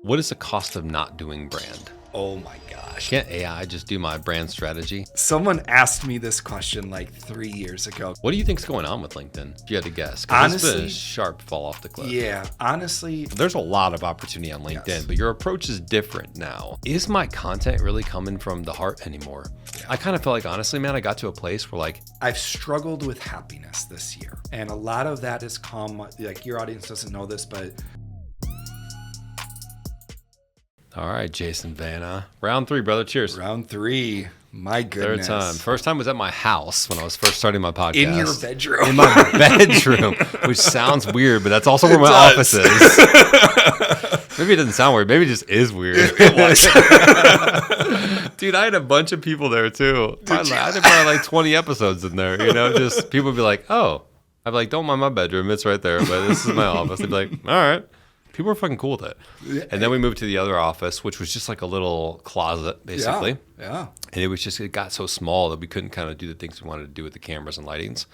What is the cost of not doing brand? Oh my gosh. Can't AI just do my brand strategy? Someone asked me this question like 3 years ago. What do you think's going on with LinkedIn? If you had to guess. 'Cause it's been Honestly, a sharp fall off the cliff. Yeah, honestly, There's a lot of opportunity on LinkedIn, Yes. but your approach is different now. Is my content really coming from the heart anymore? I kind of feel like, honestly, man, I got to a place where like, I've struggled with happiness this year. And a lot of that has come, like your audience doesn't know this, but all right, Jason Vana. Round 3, brother. Cheers. round 3, my Third goodness. time. First time was at my house when I was first starting my podcast. In your bedroom. In my bedroom, which sounds weird, but that's also where my office is. Maybe it doesn't sound weird. Maybe it just is weird. It was. Dude, I had a bunch of people there too. I had probably like 20 episodes in there. You know, just people would be like, "Oh," I'd be like, "Don't mind my bedroom. It's right there, but this is my office." They'd be like, "All right." People were fucking cool with it. And then we moved to the other office, which was just like a little closet, basically. Yeah. And it got so small that we couldn't kind of do the things we wanted to do with the cameras and lightings.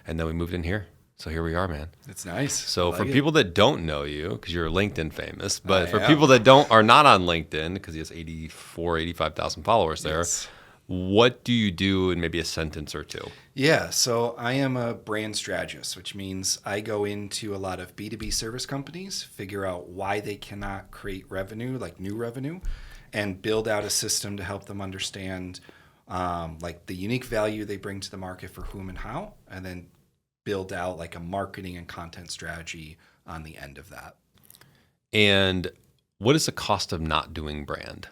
And then we moved in here. So here we are, man. It's nice. So I for like it. people that don't know you, because you're LinkedIn famous, but for am. people that are not on LinkedIn, because he has 85,000 followers there, Yes. what do you do in maybe a sentence or two? Yeah, so I am a brand strategist, which means I go into a lot of B2B service companies, figure out why they cannot create revenue, like new revenue, and build out a system to help them understand like the unique value they bring to the market for whom and how, and then build out like a marketing and content strategy on the end of that. And what is the cost of not doing brand?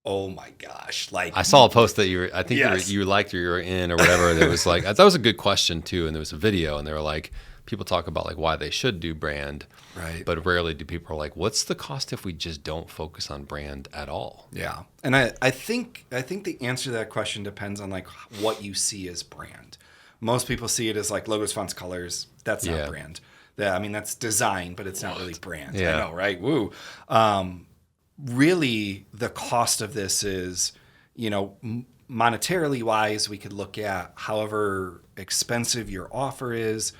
Oh my gosh. Like I saw a post that I think Yes. you liked or you were in or whatever. That was like, I thought it was a good question too. And there was a video and they were like, people talk about like why they should do brand, right. but rarely do people are like, what's the cost if we just don't focus on brand at all? Yeah. And I think the answer to that question depends on like what you see as brand. Most people see it as like logos, fonts, colors. That's not brand. That's design, but it's not really brand. Yeah. I know, right? Woo. Really, the cost of this is, monetarily wise, we could look at however expensive your offer is.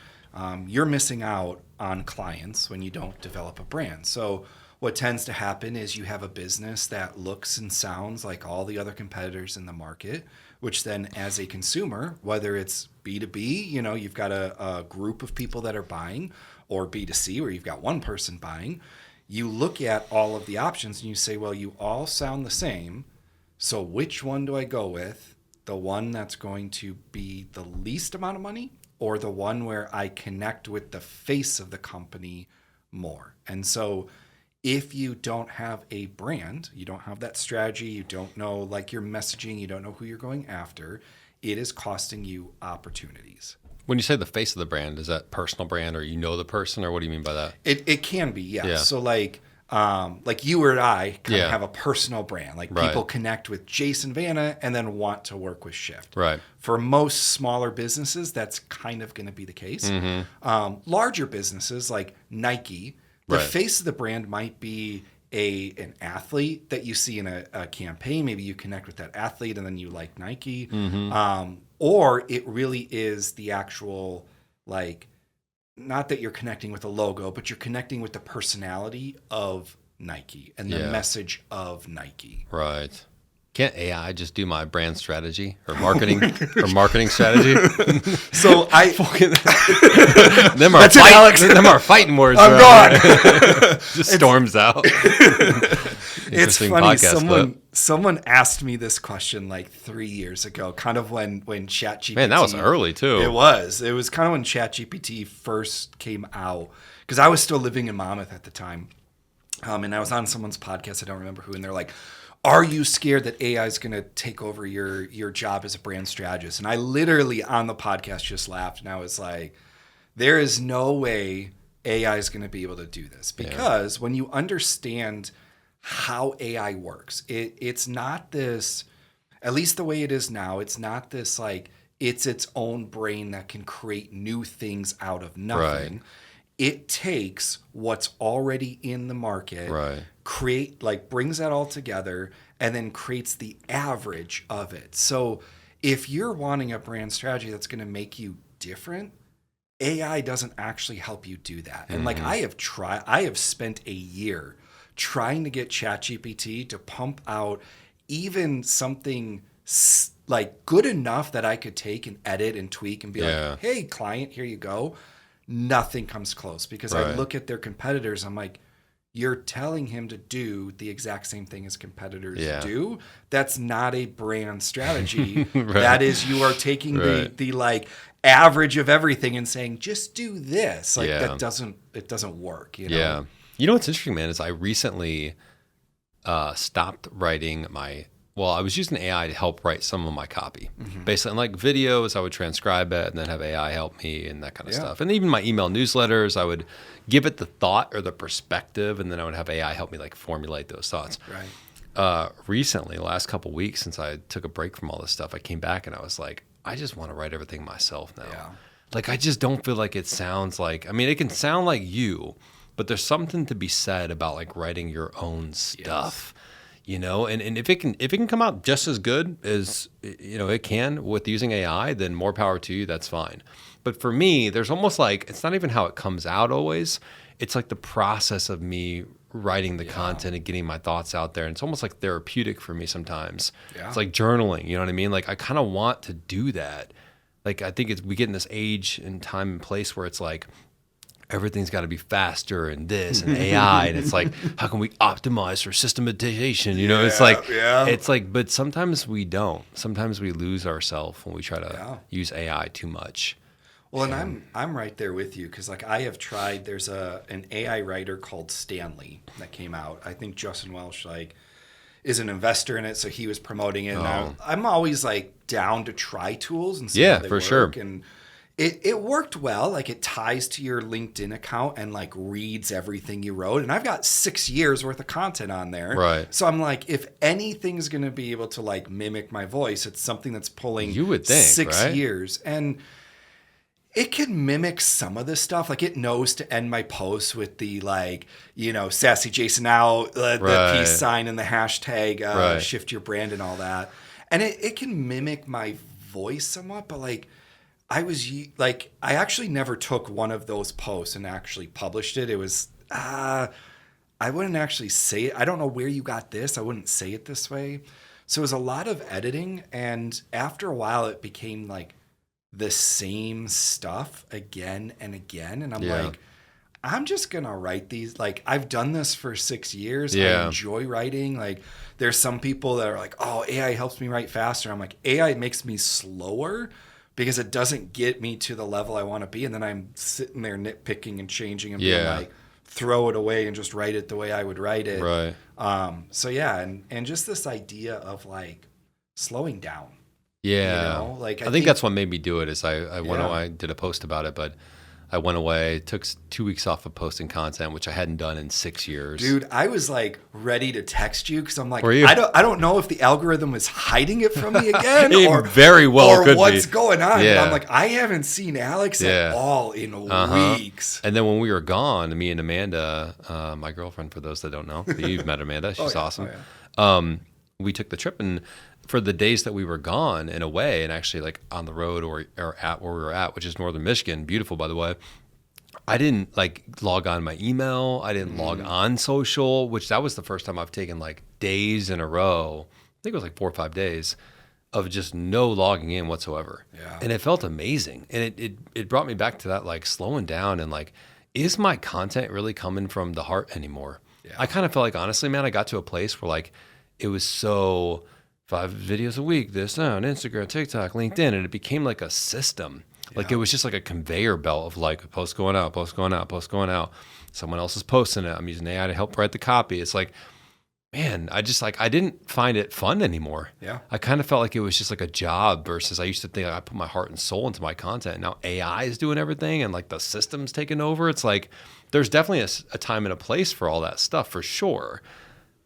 You're missing out on clients when you don't develop a brand. So what tends to happen is you have a business that looks and sounds like all the other competitors in the market, which then as a consumer, whether it's B2B, you've got a group of people that are buying, or B2C where you've got one person buying, you look at all of the options and you say, well, you all sound the same. So which one do I go with? The one that's going to be the least amount of money, or the one where I connect with the face of the company more? And so if you don't have a brand, you don't have that strategy, you don't know like your messaging, you don't know who you're going after, it is costing you opportunities. When you say the face of the brand, is that personal brand or the person, or what do you mean by that? It can be, yeah. Yeah. So like you or I kind Yeah. of have a personal brand. Like Right. people connect with Jason Vana and then want to work with Shift. Right. For most smaller businesses, that's kind of going to be the case. Larger businesses like Nike, the Right. face of the brand might be an athlete that you see in a campaign. Maybe you connect with that athlete and then you like Nike. Or it really is the actual, like, not that you're connecting with a logo, but you're connecting with the personality of Nike and the Yeah. message of Nike. Right. Can't AI just do my brand strategy or marketing strategy? So them are That's it, Alex. them are fighting words. I'm around gone. here. Just storms out. It's Interesting funny. podcast clip. Someone asked me this question like 3 years ago, kind of when ChatGPT. Man, that was early too. It was kind of when ChatGPT first came out, because I was still living in Monmouth at the time, and I was on someone's podcast. I don't remember who, and they're like, "Are you scared that AI is going to take over your job as a brand strategist?" And I literally on the podcast just laughed, and I was like, "There is no way AI is going to be able to do this, because when you understand how AI works, it's not this, at least the way it is now, it's not this like it's its own brain that can create new things out of nothing. Right. It takes what's already in the market, Right. brings that all together, and then creates the average of it. So if you're wanting a brand strategy that's going to make you different, AI doesn't actually help you do that. And I have spent a year trying to get ChatGPT to pump out even something like good enough that I could take and edit and tweak and be like, hey, client, here you go. Nothing comes close because I look at their competitors. I'm like, you're telling him to do the exact same thing as competitors do. That's not a brand strategy. That is, you are taking the like average of everything and saying, just do this. Like it doesn't work. You know? Yeah. You know what's interesting, man, is I recently stopped writing I was using AI to help write some of my copy. Basically, in like videos, I would transcribe it and then have AI help me and that kind of stuff. And even my email newsletters, I would give it the thought or the perspective, and then I would have AI help me like formulate those thoughts. Recently, the last couple of weeks since I took a break from all this stuff, I came back and I was like, I just want to write everything myself now. Like, I just don't feel like it sounds like, I mean, it can sound like you, but there's something to be said about like writing your own stuff. You know, and if it can come out just as good as, you know, it can with using AI, then more power to you. That's fine. But for me, there's almost like, it's not even how it comes out always. It's like the process of me writing the content and getting my thoughts out there. And it's almost like therapeutic for me sometimes. It's like journaling, you know what I mean? Like I kind of want to do that. Like I think we get in this age and time and place where it's like, everything's got to be faster and this and AI. And it's like, how can we optimize for systematization? You know, it's like, but sometimes we don't. Sometimes we lose ourselves when we try to use AI too much. Well, and I'm right there with you because like I have tried. There's an AI writer called Stanley that came out. I think Justin Welsh like is an investor in it, so he was promoting it. And I'm always like down to try tools and see how they work. Sure. And it worked well. Like it ties to your LinkedIn account and like reads everything you wrote. And I've got 6 years worth of content on there. Right. So I'm like, if anything's going to be able to like mimic my voice, it's something that's pulling you would think, 6 years. And it can mimic some of this stuff. Like it knows to end my posts with the like, you know, sassy Jason out, the peace sign and the hashtag, shift your brand and all that. And it can mimic my voice somewhat, but like, I actually never took one of those posts and actually published it. It was, I wouldn't actually say it. I don't know where you got this. I wouldn't say it this way. So it was a lot of editing. And after a while, it became like the same stuff again and again. And I'm like, I'm just going to write these. Like, I've done this for 6 years. I enjoy writing. Like, there's some people that are like, oh, AI helps me write faster. I'm like, AI makes me slower because it doesn't get me to the level I want to be. And then I'm sitting there nitpicking and changing and being like, throw it away and just write it the way I would write it. Right. So yeah. And just this idea of like slowing down. Yeah. You know? Like, I think that's what made me do it is I went away, I did a post about it, but I went away, took 2 weeks off of posting content, which I hadn't done in 6 years. Dude, I was like ready to text you because I'm like, I don't know if the algorithm is hiding it from me again, or very well could what's be. going on. Yeah. But I'm like, I haven't seen Alex at all in weeks. And then when we were gone, me and Amanda, my girlfriend, for those that don't know, you've met Amanda, she's awesome. We took the trip, and for the days that we were gone and away and actually like on the road or at where we were at, which is northern Michigan, beautiful by the way, I didn't like log on my email. I didn't log on social, which that was the first time I've taken like days in a row. I think it was like 4 or 5 days of just no logging in whatsoever. Yeah. And it felt amazing. And it brought me back to that like slowing down and like, is my content really coming from the heart anymore? Yeah. I kind of felt like, honestly, man, I got to a place where like it was so 5 videos a week, this, on Instagram, TikTok, LinkedIn, and it became like a system. Yeah. Like it was just like a conveyor belt of like posts going out, posts going out, posts going out. Someone else is posting it. I'm using AI to help write the copy. It's like, man, I didn't find it fun anymore. Yeah. I kind of felt like it was just like a job versus I used to think I put my heart and soul into my content. Now AI is doing everything and like the system's taking over. It's like, there's definitely a time and a place for all that stuff for sure.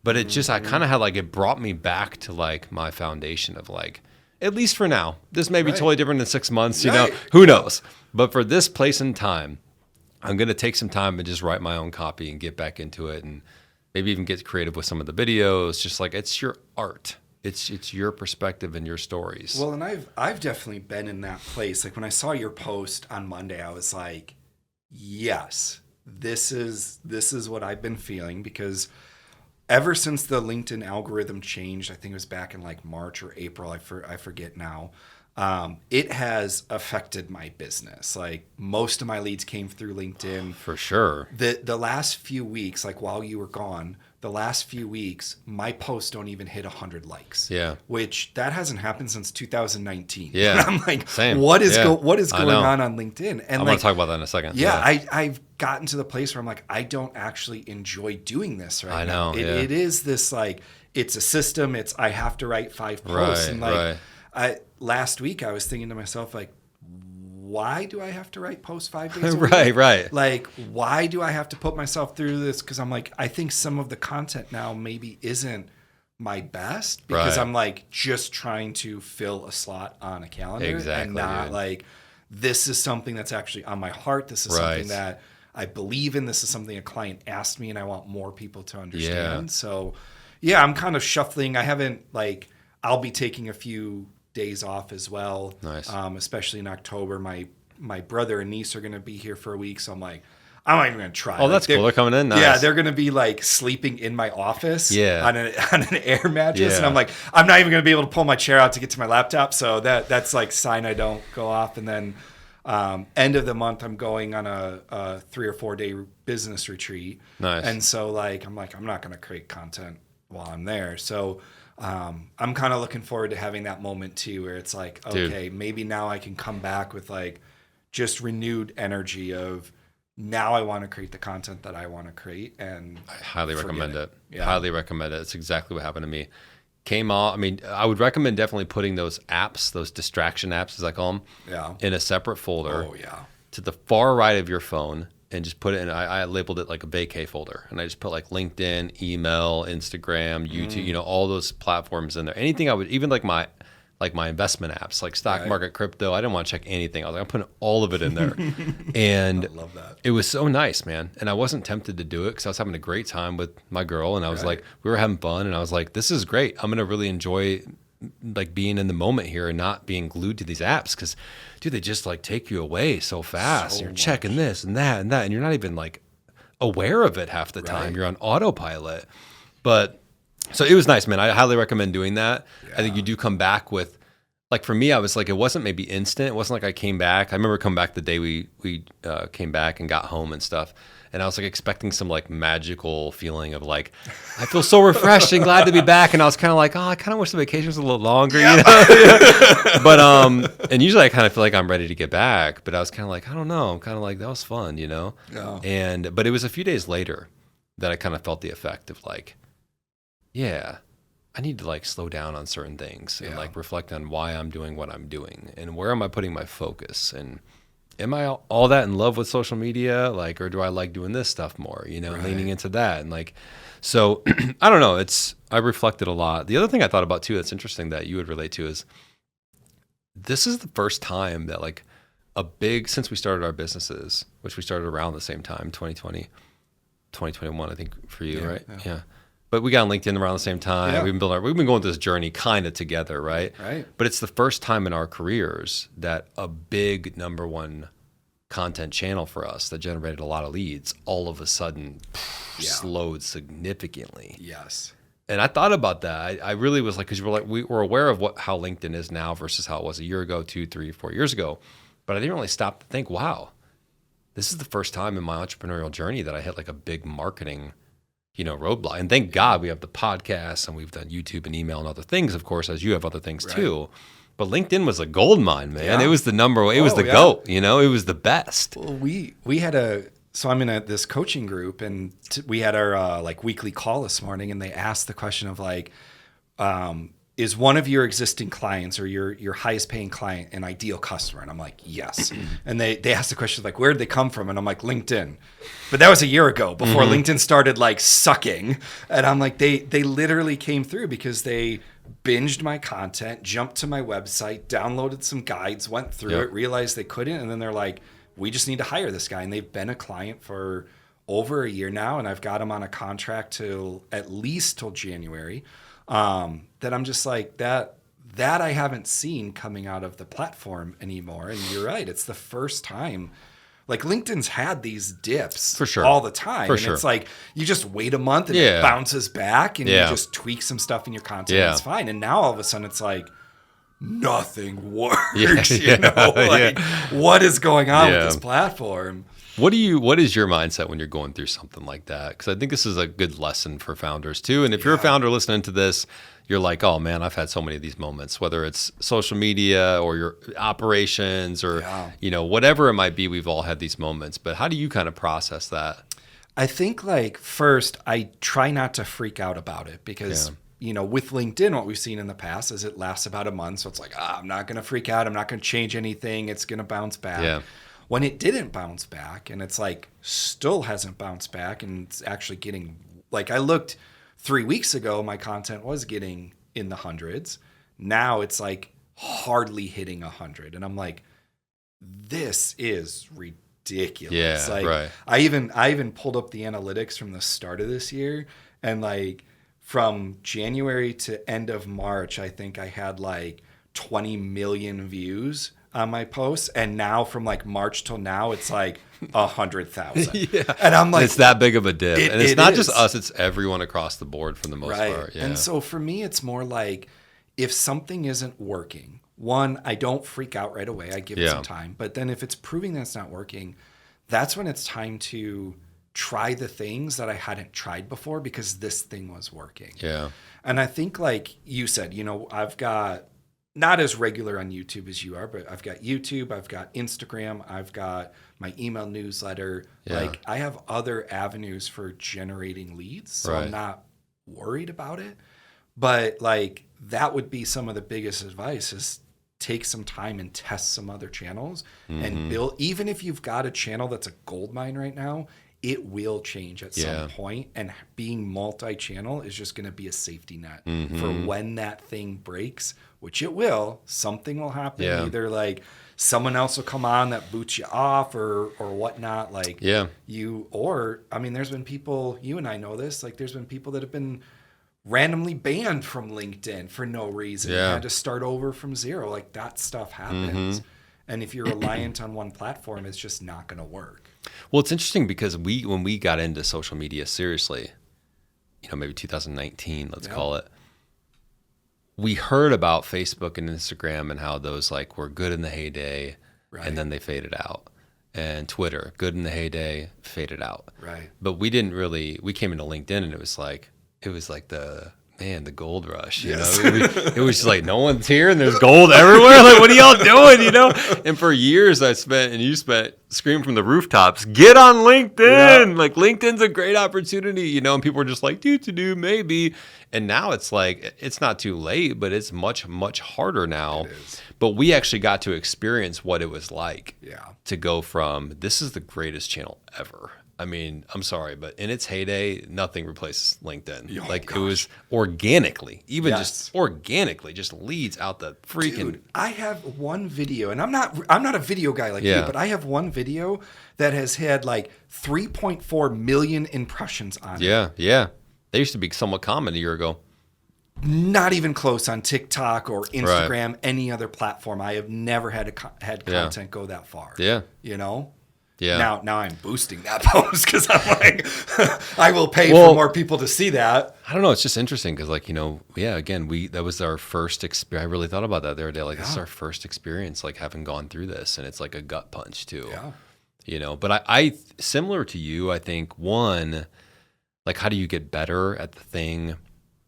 But it just, I kind of had like, it brought me back to like my foundation of like, at least for now, this may be totally different in 6 months, you know, who knows? But for this place and time, I'm going to take some time and just write my own copy and get back into it and maybe even get creative with some of the videos. Just like, it's your art. It's your perspective and your stories. Well, and I've definitely been in that place. Like when I saw your post on Monday, I was like, yes, this is what I've been feeling because ever since the LinkedIn algorithm changed, I think it was back in like March or April, I forget now. It has affected my business. Like most of my leads came through LinkedIn. For sure. The last few weeks, like while you were gone, the last few weeks, my posts don't even hit 100 likes. Yeah. Which that hasn't happened since 2019. Yeah. And I'm like, Same. what is Yeah. going on LinkedIn? And I want to talk about that in a second. Yeah, I've gotten to the place where I'm like, I don't actually enjoy doing this right now. It is this like, it's a system. It's I have to write 5 posts. And like, last week I was thinking to myself, like, why do I have to write posts 5 days a week? Right. Like, why do I have to put myself through this? Because I'm like, I think some of the content now maybe isn't my best because I'm like just trying to fill a slot on a calendar and not like, this is something that's actually on my heart. This is something that I believe in. This is something a client asked me and I want more people to understand. Yeah. So yeah, I'm kind of shuffling. I haven't like, I'll be taking a few days off as well. Nice. Especially in October. My brother and niece are going to be here for a week. So I'm like, I'm not even going to try. Oh, that's cool. They're coming in. Nice. Yeah, they're going to be like sleeping in my office on an air mattress. Yeah. And I'm like, I'm not even going to be able to pull my chair out to get to my laptop. So that's like sign I don't go off. And then end of the month, I'm going on a 3 or 4 day business retreat. Nice. And so I'm not going to create content while I'm there. So I'm kind of looking forward to having that moment too, where it's like, okay, maybe now I can come back with like just renewed energy of now I want to create the content that I want to create. And I highly recommend it. Yeah. Highly recommend it. It's exactly what happened to me. Came off. I mean, I would recommend definitely putting those apps, those distraction apps, as I call them, in a separate folder to the far right of your phone. And just put it in, I labeled it like a vacay folder. And I just put like LinkedIn, email, Instagram, YouTube, all those platforms in there. Anything I would, even like my investment apps, like stock market, crypto, I didn't want to check anything. I was like, I'm putting all of it in there. And I love that. It was so nice, man. And I wasn't tempted to do it because I was having a great time with my girl. And I was like, we were having fun. And I was like, this is great. I'm going to really enjoy like being in the moment here and not being glued to these apps because dude, they just like take you away so fast. You're checking this and that and you're not even like aware of it half the time. You're on autopilot. But so it was nice, man. I highly recommend doing that. I think you do come back with, like for me, I was like, it wasn't maybe instant. It wasn't like I came back. I remember coming back the day we came back and got home and stuff. And I was like expecting some like magical feeling of like, I feel so refreshed and glad to be back. And I was kind of like, oh, I kind of wish the vacation was a little longer, you know? But, and usually I kind of feel like I'm ready to get back, but I was kind of like, I don't know. I'm kind of like, that was fun, you know? Yeah. But it was a few days later that I kind of felt the effect of like, yeah, I need to like slow down on certain things and like reflect on why I'm doing what I'm doing and where am I putting my focus and am I all that in love with social media? Like, or do I like doing this stuff more, leaning into that? And like, so I don't know. I reflected a lot. The other thing I thought about too, that's interesting that you would relate to is this is the first time that like since we started our businesses, which we started around the same time, 2020, 2021, I think for you, right? Yeah. But we got on LinkedIn around the same time. Yeah. We've been going through this journey kind of together, right? Right. But it's the first time in our careers that a big number one content channel for us that generated a lot of leads all of a sudden slowed significantly. Yes. And I thought about that. I really was like, because we were aware of how LinkedIn is now versus how it was a year ago, 2, 3, 4 years ago. But I didn't really stop to think, wow, this is the first time in my entrepreneurial journey that I hit like a big marketing roadblock. And thank God we have the podcast and we've done YouTube and email and other things, of course, as you have other things too. But LinkedIn was a gold mine, man. Yeah. It was the number one. It was the GOAT, it was the best. Well, we had so I'm in this coaching group and we had our like weekly call this morning and they asked the question of like, is one of your existing clients or your highest paying client an ideal customer? And I'm like, yes. And they asked the question like, where did they come from? And I'm like, LinkedIn. But that was a year ago before LinkedIn started like sucking. And I'm like, they literally came through because they binged my content, jumped to my website, downloaded some guides, went through it, realized they couldn't. And then they're like, we just need to hire this guy. And they've been a client for over a year now. And I've got them on a contract at least till January. That I'm just like that I haven't seen coming out of the platform anymore. And you're right. It's the first time Like LinkedIn's had these dips For sure. all the time. For and sure. it's like you just wait a month and Yeah. it bounces back and Yeah. you just tweak some stuff in your content. Yeah. And it's fine. And now all of a sudden it's like nothing works. Yeah. You know, like what is going on with Yeah. this platform? What is your mindset when you're going through something like that? Because I think this is a good lesson for founders too. And if you're a founder listening to this, you're like, oh man, I've had so many of these moments, whether it's social media or your operations or, you know, whatever it might be, we've all had these moments. But how do you kind of process that? I think like first, I try not to freak out about it because, you know, with LinkedIn, what we've seen in the past is it lasts about a month. So it's like, I'm not going to freak out. I'm not going to change anything. It's going to bounce back. Yeah. When it didn't bounce back and it's like still hasn't bounced back and it's actually getting like I looked 3 weeks ago, my content was getting in the hundreds. Now it's like hardly hitting 100. And I'm like, this is ridiculous. Yeah, like right. I even pulled up the analytics from the start of this year and like from January to end of March, I think I had like 20 million views on my posts, and now from like March till now, it's like 100,000. And I'm like, it's that big of a dip, and it's not just is. us; it's everyone across the board for the most part. Yeah. And so for me, it's more like if something isn't working, one, I don't freak out right away. I give it some time, but then if it's proving that it's not working, that's when it's time to try the things that I hadn't tried before because this thing was working. Yeah. And I think, like you said, you know, I've got. Not as regular on YouTube as you are, but I've got YouTube, I've got Instagram, I've got my email newsletter. Like I have other avenues for generating leads, so I'm not worried about it. But like that would be some of the biggest advice is take some time and test some other channels and build. Even if you've got a channel that's a gold mine right now, it will change at some point, and being multi-channel is just going to be a safety net for when that thing breaks, which it will. Something will happen. Either like someone else will come on that boots you off or whatnot. Like you, or I mean, there's been people, you and I know this, like there's been people that have been randomly banned from LinkedIn for no reason. You had to start over from zero. Like that stuff happens. And if you're reliant on one platform, it's just not going to work. Well, it's interesting because when we got into social media seriously, you know, maybe 2019, let's call it, we heard about Facebook and Instagram and how those like were good in the heyday and then they faded out. And Twitter, good in the heyday, faded out. Right. But we came into LinkedIn and it was like the gold rush, you know, it was just like, no one's here and there's gold everywhere. Like, what are y'all doing? You know? And for years you spent screaming from the rooftops, get on LinkedIn. Like LinkedIn's a great opportunity, you know, and people were just like, do maybe. And now it's like, it's not too late, but it's much, much harder now. It is. But we actually got to experience what it was like to go from, this is the greatest channel ever. I mean, I'm sorry, but in its heyday, nothing replaces LinkedIn. It was organically, just leads out the freaking. Dude, I have one video, and I'm not a video guy like you, but I have one video that has had like 3.4 million impressions on it. Yeah. They used to be somewhat common a year ago. Not even close on TikTok or Instagram, any other platform. I have never had content go that far. Yeah. You know? Yeah. Now I'm boosting that post because I'm like, I will pay for more people to see that. I don't know. It's just interesting because, like, you know, again, that was our first experience. I really thought about that the other day. Like, this is our first experience, like, having gone through this, and it's like a gut punch too. Yeah. You know, but I similar to you, I think one, like, how do you get better at the thing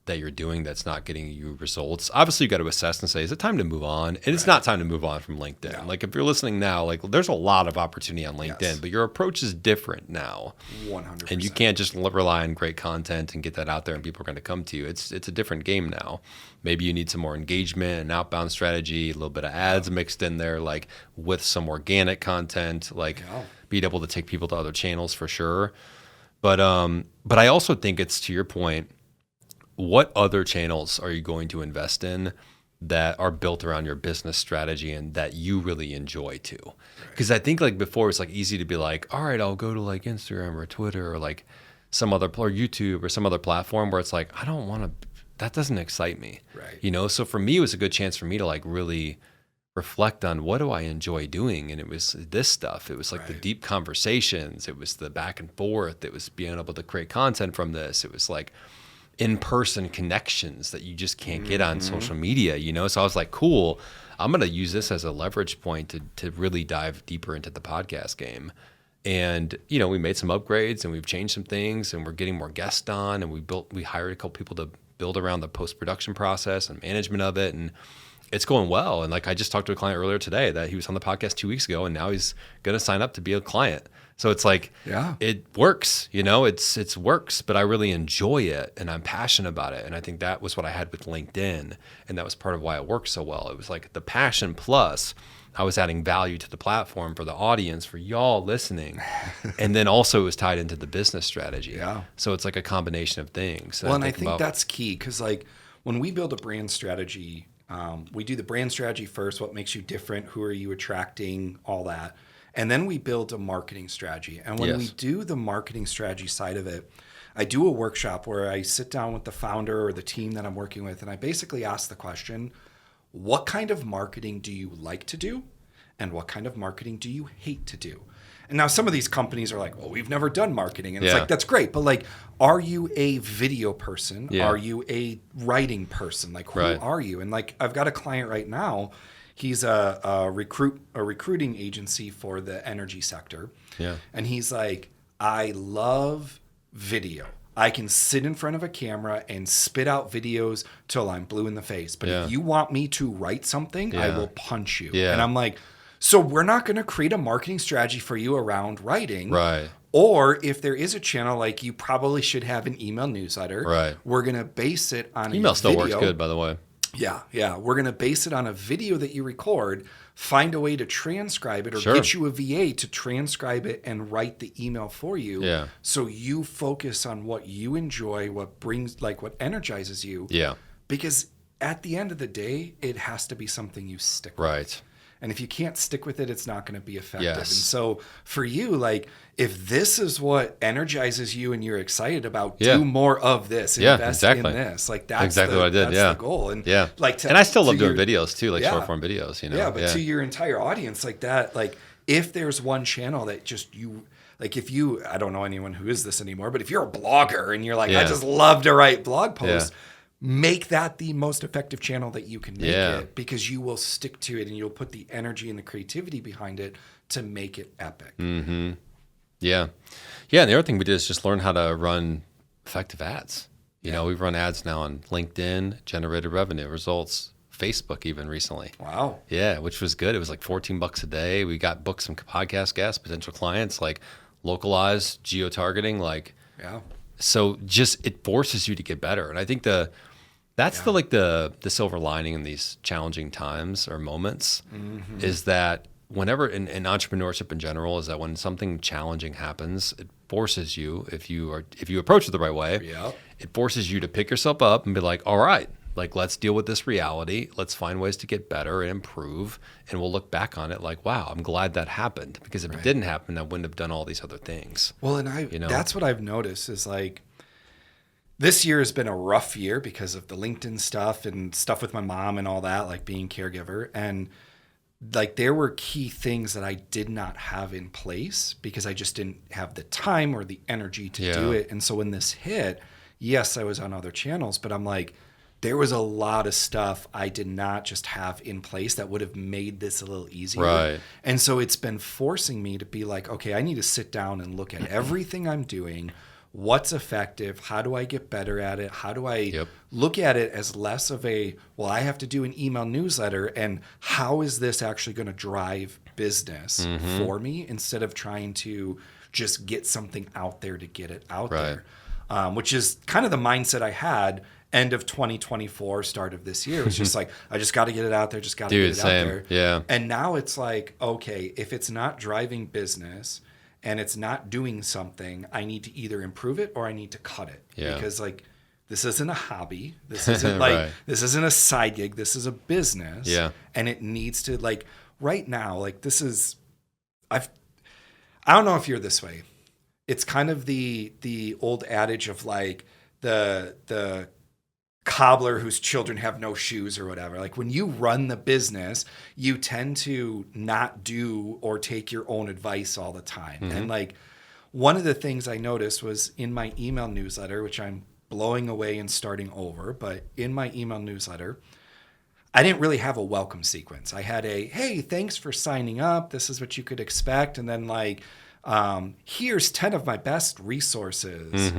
that you're doing that's not getting you results? Obviously, you got to assess and say, is it time to move on? And it's not time to move on from LinkedIn. Yeah. Like if you're listening now, like there's a lot of opportunity on LinkedIn, but your approach is different now. 100%. And you can't just rely on great content and get that out there and people are going to come to you. It's a different game now. Maybe you need some more engagement and outbound strategy, a little bit of ads mixed in there, like with some organic content, like being able to take people to other channels for sure. But I also think it's, to your point, what other channels are you going to invest in that are built around your business strategy and that you really enjoy too? Because I think like before it's like easy to be like, all right, I'll go to like Instagram or Twitter or like some other, or YouTube or some other platform where it's like, I don't want to, that doesn't excite me. Right. You know? So for me, it was a good chance for me to like really reflect on what do I enjoy doing. And it was this stuff. It was like the deep conversations. It was the back and forth. It was being able to create content from this. It was like in-person connections that you just can't get on social media, you know? So I was like, cool, I'm going to use this as a leverage point to really dive deeper into the podcast game. And, you know, we made some upgrades and we've changed some things and we're getting more guests on, and we hired a couple people to build around the post-production process and management of it. And it's going well. And like, I just talked to a client earlier today that he was on the podcast 2 weeks ago, and now he's going to sign up to be a client. So it's like, it works, you know, it's works, but I really enjoy it and I'm passionate about it. And I think that was what I had with LinkedIn. And that was part of why it worked so well. It was like the passion plus I was adding value to the platform for the audience, for y'all listening. And then also it was tied into the business strategy. Yeah. So it's like a combination of things. Well, and I think that's key, because like when we build a brand strategy, we do the brand strategy first, what makes you different, who are you attracting, all that. And then we build a marketing strategy. And when we do the marketing strategy side of it, I do a workshop where I sit down with the founder or the team that I'm working with, and I basically ask the question, what kind of marketing do you like to do? And what kind of marketing do you hate to do? And now some of these companies are like, well, we've never done marketing. And it's like, that's great. But like, are you a video person? Yeah. Are you a writing person? Like, who are you? And like, I've got a client right now. He's a recruiting agency for the energy sector. Yeah. And he's like, I love video. I can sit in front of a camera and spit out videos till I'm blue in the face. But if you want me to write something, I will punch you. Yeah. And I'm like, so we're not going to create a marketing strategy for you around writing. Right. Or if there is a channel, like you probably should have an email newsletter. Right. We're going to base it on email still works good, by the way. Yeah. Yeah. We're going to base it on a video that you record, find a way to transcribe it, or get you a VA to transcribe it and write the email for you. Yeah. So you focus on what you enjoy, what brings, like what energizes you. Yeah. Because at the end of the day, it has to be something you stick with. Right. And if you can't stick with it, it's not going to be effective. Yes. And so for you, like, if this is what energizes you and you're excited about, do more of this. Invest in this. Like, that's exactly what I did. That's the goal. And like, and I still love doing videos too, like short form videos, you know? Yeah, but to your entire audience, like that, like if there's one channel that just you, like if you, I don't know anyone who is this anymore, but if you're a blogger and you're like, I just love to write blog posts, make that the most effective channel that you can make it, because you will stick to it and you'll put the energy and the creativity behind it to make it epic. Mm-hmm. Yeah. Yeah. And the other thing we did is just learn how to run effective ads. You know, we've run ads now on LinkedIn, generated revenue results, Facebook even recently. Wow. Yeah, which was good. It was like $14 a day. We got booked some podcast guests, potential clients, like localized geo-targeting, like, so just, it forces you to get better. And I think that's the silver lining in these challenging times or moments is that whenever in entrepreneurship in general, is that when something challenging happens, it forces you, if you approach it the right way, it forces you to pick yourself up and be like, all right, like, let's deal with this reality. Let's find ways to get better and improve. And we'll look back on it like, wow, I'm glad that happened, because if it didn't happen, I wouldn't have done all these other things. Well, and that's what I've noticed is like, this year has been a rough year because of the LinkedIn stuff and stuff with my mom and all that, like being caregiver. And like there were key things that I did not have in place because I just didn't have the time or the energy to do it. And so when this hit, yes, I was on other channels, but I'm like, there was a lot of stuff I did not just have in place that would have made this a little easier. Right. And so it's been forcing me to be like, okay, I need to sit down and look at everything I'm doing. What's effective? How do I get better at it? How do I look at it as less of a, well, I have to do an email newsletter, and how is this actually going to drive business for me, instead of trying to just get something out there to get it out there, which is kind of the mindset I had end of 2024, start of this year. It was just like, I just got to get it out there, just got to get it out there. Yeah. And now it's like, okay, if it's not driving business and it's not doing something, I need to either improve it or I need to cut it. Yeah. Because like, this isn't a hobby. This isn't like, this isn't a side gig. This is a business. Yeah. And it needs to, like, right now, like this is, I don't know if you're this way. It's kind of the old adage of like the cobbler whose children have no shoes or whatever. Like when you run the business, you tend to not do or take your own advice all the time. And like one of the things I noticed was in my email newsletter, which I'm blowing away and starting over, but in my email newsletter, I didn't really have a welcome sequence. I had a, hey, thanks for signing up. This is what you could expect. And then like, here's 10 of my best resources.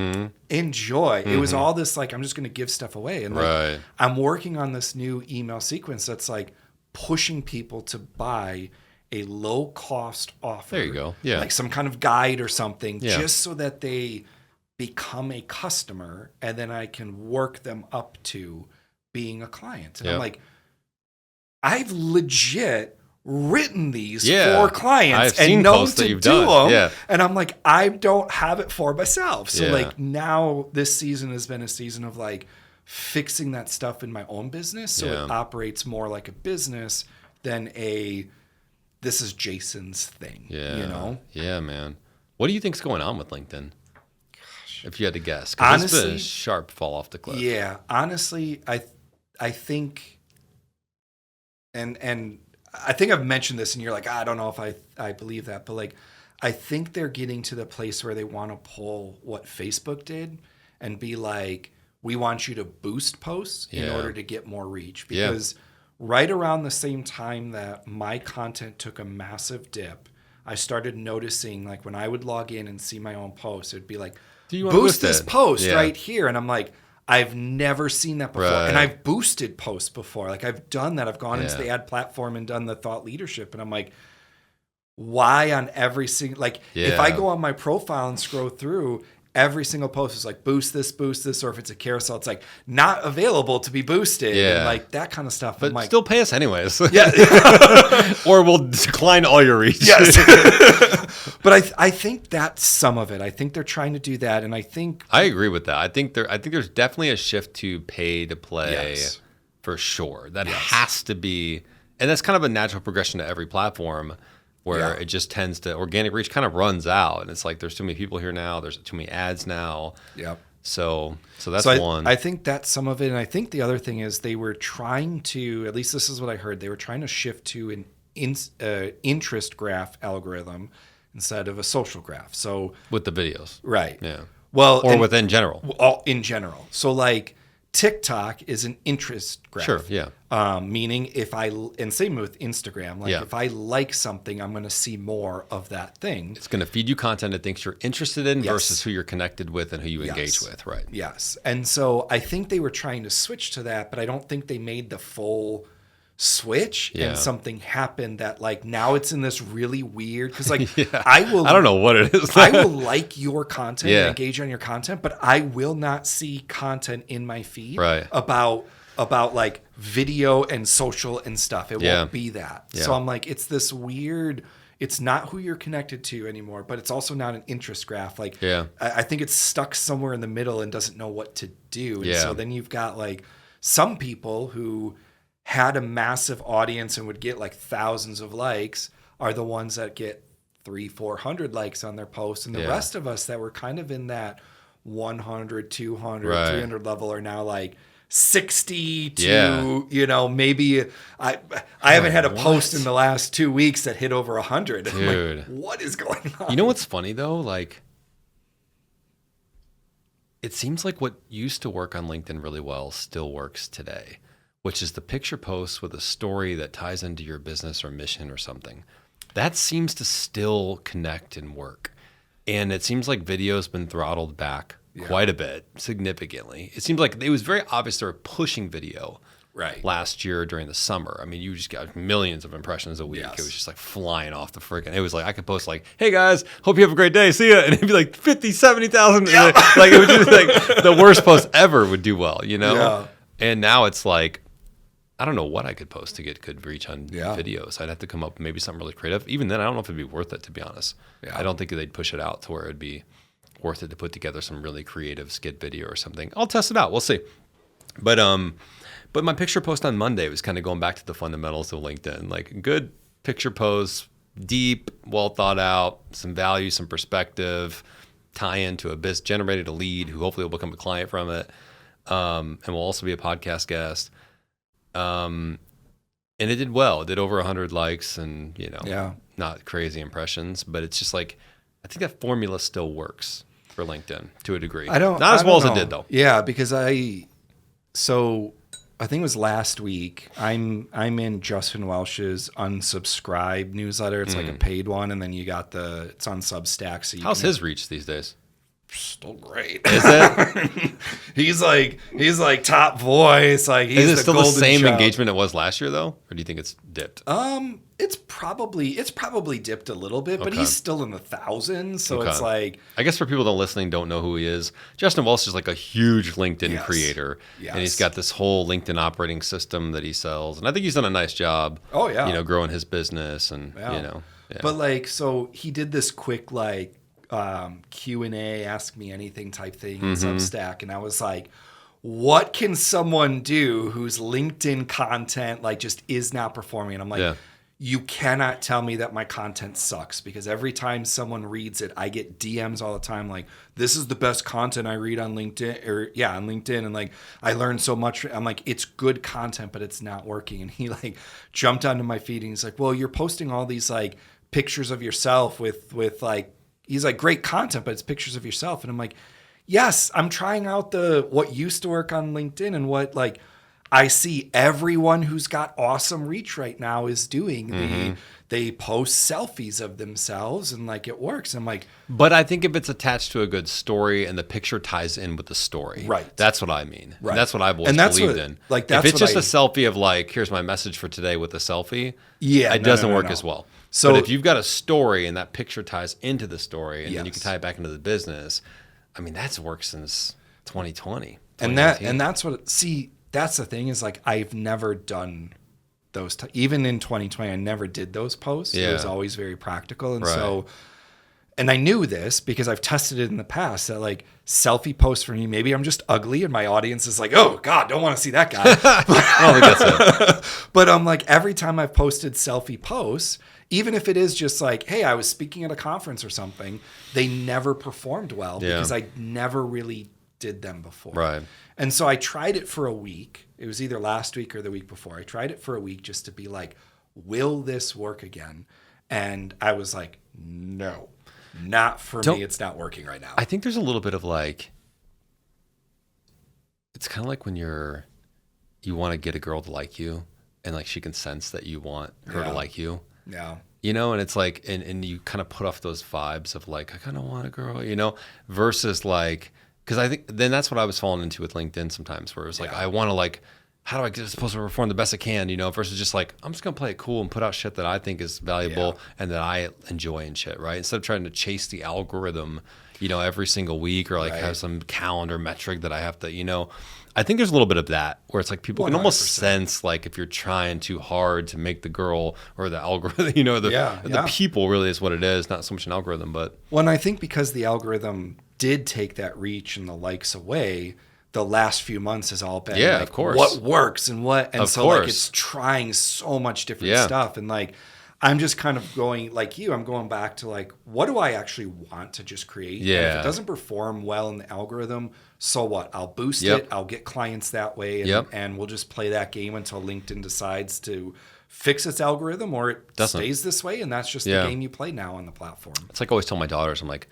Enjoy. It was all this, like, I'm just going to give stuff away. And like, I'm working on this new email sequence that's like pushing people to buy a low cost offer. There you go. Yeah. Like some kind of guide or something, just so that they become a customer and then I can work them up to being a client. And I'm like, I've legit written these for clients and known to do them. And I'm like, I don't have it for myself. So like now this season has been a season of like fixing that stuff in my own business. So it operates more like a business than a, this is Jason's thing, you know? Yeah, man. What do you think's going on with LinkedIn? Gosh. If you had to guess. Because it's been a sharp fall off the cliff. Yeah. Honestly, I think, and I think I've mentioned this and you're like, I don't know if I believe that, but like, I think they're getting to the place where they want to pull what Facebook did and be like, we want you to boost posts in order to get more reach. Because right around the same time that my content took a massive dip, I started noticing like when I would log in and see my own posts, it'd be like, boost this post right here. And I'm like, I've never seen that before. And I've boosted posts before. Like I've done that. I've gone into the ad platform and done the thought leadership. And I'm like, why on every single, like if I go on my profile and scroll through, every single post is like boost this, or if it's a carousel, it's like not available to be boosted. And like that kind of stuff. But I'm like, still pay us anyways. Or we'll decline all your reach. But I think that's some of it. I think they're trying to do that. And I agree with that. I think there's definitely a shift to pay to play for sure. That has to be, and that's kind of a natural progression to every platform where it just tends to, organic reach kind of runs out. And it's like, there's too many people here now. There's too many ads now. So that's one. I think that's some of it. And I think the other thing is they were trying to, at least this is what I heard, they were trying to shift to an interest graph algorithm instead of a social graph. So with the videos. Right. Yeah. Well, or within general. In general. So like TikTok is an interest graph. Sure. Yeah. Meaning and same with Instagram, like if I like something, I'm going to see more of that thing. It's going to feed you content it thinks you're interested in versus who you're connected with and who you engage with. Right. Yes. And so I think they were trying to switch to that, but I don't think they made the full switch and something happened that like now it's in this really weird, because like I don't know what it is. I will like your content and engage on your content, but I will not see content in my feed about like video and social and stuff. It won't be that. So I'm like, it's this weird, it's not who you're connected to anymore, but it's also not an interest graph. Like I think it's stuck somewhere in the middle and doesn't know what to do. And so then you've got like some people who had a massive audience and would get like thousands of likes are the ones that get 300-400 likes on their posts. And the rest of us that were kind of in that 100, 200, 300 level are now like 60 to, you know, maybe I haven't had a post in the last 2 weeks that hit over 100. Dude. Like, what is going on? You know what's funny though? Like, it seems like what used to work on LinkedIn really well still works today, which is the picture post with a story that ties into your business or mission or something. That seems to still connect and work. And it seems like video's been throttled back quite a bit, significantly. It seems like it was very obvious they were pushing video last year during the summer. I mean, you just got millions of impressions a week. It was just like flying off the freaking, it was like, I could post like, hey guys, hope you have a great day, see ya. And it'd be like 50, 70,000. Like it would just like the worst post ever would do well, you know? And now it's like, I don't know what I could post to get good reach on videos. I'd have to come up with maybe something really creative. Even then, I don't know if it'd be worth it, to be honest. I don't think they'd push it out to where it'd be worth it to put together some really creative skit video or something. I'll test it out. We'll see. But my picture post on Monday was kind of going back to the fundamentals of LinkedIn. Like good picture posts, deep, well thought out, some value, some perspective, tie into a business, generated a lead who hopefully will become a client from it. and will also be a podcast guest. And it did well. It did over 100 likes and, not crazy impressions. But it's just like, I think that formula still works for LinkedIn to a degree. Not as well as it did, though. Yeah, because I think it was last week. I'm in Justin Welsh's unsubscribe newsletter. It's like a paid one, and then it's on Substack. So how's his reach these days? Still great. Is it? he's like top voice. Like he's is it still the same child. Engagement it was last year though, or do you think it's dipped? It's probably dipped a little bit, but he's still in the thousands. So it's like, I guess for people that listening don't know who he is, Justin Welsh is like a huge LinkedIn creator, and he's got this whole LinkedIn operating system that he sells, and I think he's done a nice job. Oh yeah, growing his business and But like, so he did this quick like Q&A, ask me anything type thing in Substack, and I was like, what can someone do whose LinkedIn content like just is not performing? And I'm like, you cannot tell me that my content sucks, because every time someone reads it, I get DMs all the time like, this is the best content I read on LinkedIn on LinkedIn. And like, I learned so much. I'm like, it's good content, but it's not working. And he like jumped onto my feed and he's like, well, you're posting all these like pictures of yourself with like, he's like, great content, but it's pictures of yourself. And I'm like, yes, I'm trying out what used to work on LinkedIn and what like I see everyone who's got awesome reach right now is doing. They post selfies of themselves and like it works. I'm like, but I think if it's attached to a good story and the picture ties in with the story, right? That's what I mean. Right. And that's what I've always believed in. Like that's if it's just a selfie of like, here's my message for today with a selfie, it doesn't work as well. So, but if you've got a story and that picture ties into the story, and then you can tie it back into the business, I mean, that's worked since 2020. And that's the thing is like, I've never done those. Even in 2020, I never did those posts. It was always very practical. And and I knew this because I've tested it in the past that like selfie posts for me, maybe I'm just ugly and my audience is like, oh God, don't want to see that guy. I don't think that's it. But I'm like, every time I've posted selfie posts, even if it is just like, hey, I was speaking at a conference or something, they never performed well because I never really did them before. Right. And so I tried it for a week. It was either last week or the week before. I tried it for a week just to be like, will this work again? And I was like, no, not for me. It's not working right now. I think there's a little bit of like, it's kind of like when you want to get a girl to like you and like she can sense that you want her to like you. Yeah. And it's like, and you kind of put off those vibes of like, I kind of want a girl, versus like, because I think then that's what I was falling into with LinkedIn sometimes, where it was like, I want to like, how do I get supposed to perform the best I can, versus just like, I'm just going to play it cool and put out shit that I think is valuable and that I enjoy and shit, right? Instead of trying to chase the algorithm, every single week or like have some calendar metric that I have to, I think there's a little bit of that where it's like people 100%. Can almost sense like if you're trying too hard to make the girl or the algorithm, the people really is what it is, not so much an algorithm, but. Well, and I think because the algorithm did take that reach and the likes away, the last few months has all been like, of course. What works and what, and of so course. Like it's trying so much different stuff. And like, I'm just kind of going like you, I'm going back to like, what do I actually want to just create? Yeah. And if it doesn't perform well in the algorithm, so what? I'll boost it. I'll get clients that way. And we'll just play that game until LinkedIn decides to fix its algorithm or it stays this way. And that's just the game you play now on the platform. It's like I always tell my daughters, I'm like,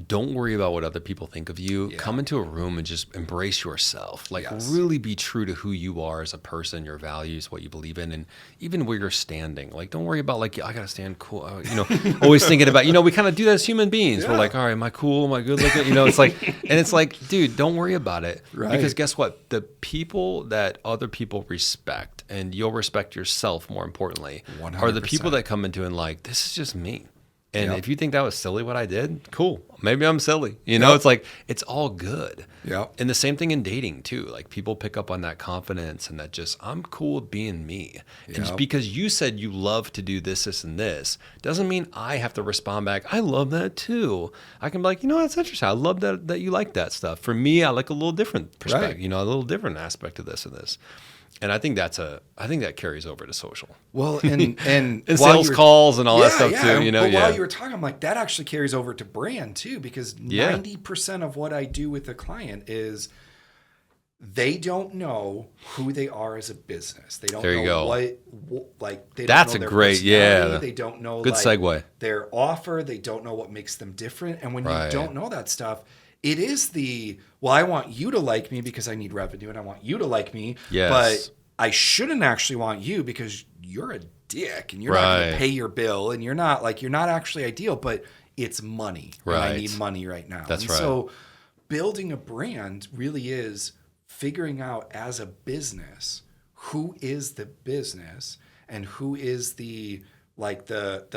don't worry about what other people think of you. Yeah. Come into a room and just embrace yourself. Like really be true to who you are as a person, your values, what you believe in, and even where you're standing. Like don't worry about like, I got to stand cool. Always thinking about, we kind of do that as human beings. Yeah. We're like, all right, am I cool? Am I good looking? It's like, and it's like, dude, don't worry about it. Right. Because guess what? The people that other people respect, and you'll respect yourself more importantly, 100%. Are the people that come into and like, this is just me. And if you think that was silly what I did, cool. Maybe I'm silly. It's like, it's all good. Yeah. And the same thing in dating too. Like people pick up on that confidence and that just, I'm cool with being me. And just because you said you love to do this, this, and this, doesn't mean I have to respond back, I love that too. I can be like, that's interesting. I love that you like that stuff. For me, I like a little different perspective, a little different aspect of this and this. And I think that carries over to social. Well, and sales calls and all that stuff too. But while you were talking, I'm like, that actually carries over to brand too, because 90% of what I do with a client is they don't know who they are as a business. They don't There you know go. they don't That's know a their great, personality. yeah. They don't know Good segue. their offer. They don't know what makes them different. And when Right. you don't know that stuff, it is I want you to like me because I need revenue and I want you to like me. Yes. But I shouldn't actually want you because you're a dick and you're not going Right. to pay your bill and you're not actually ideal, but it's money. And I Right. need money right now. That's and right. So building a brand really is figuring out as a business who is the business and who is the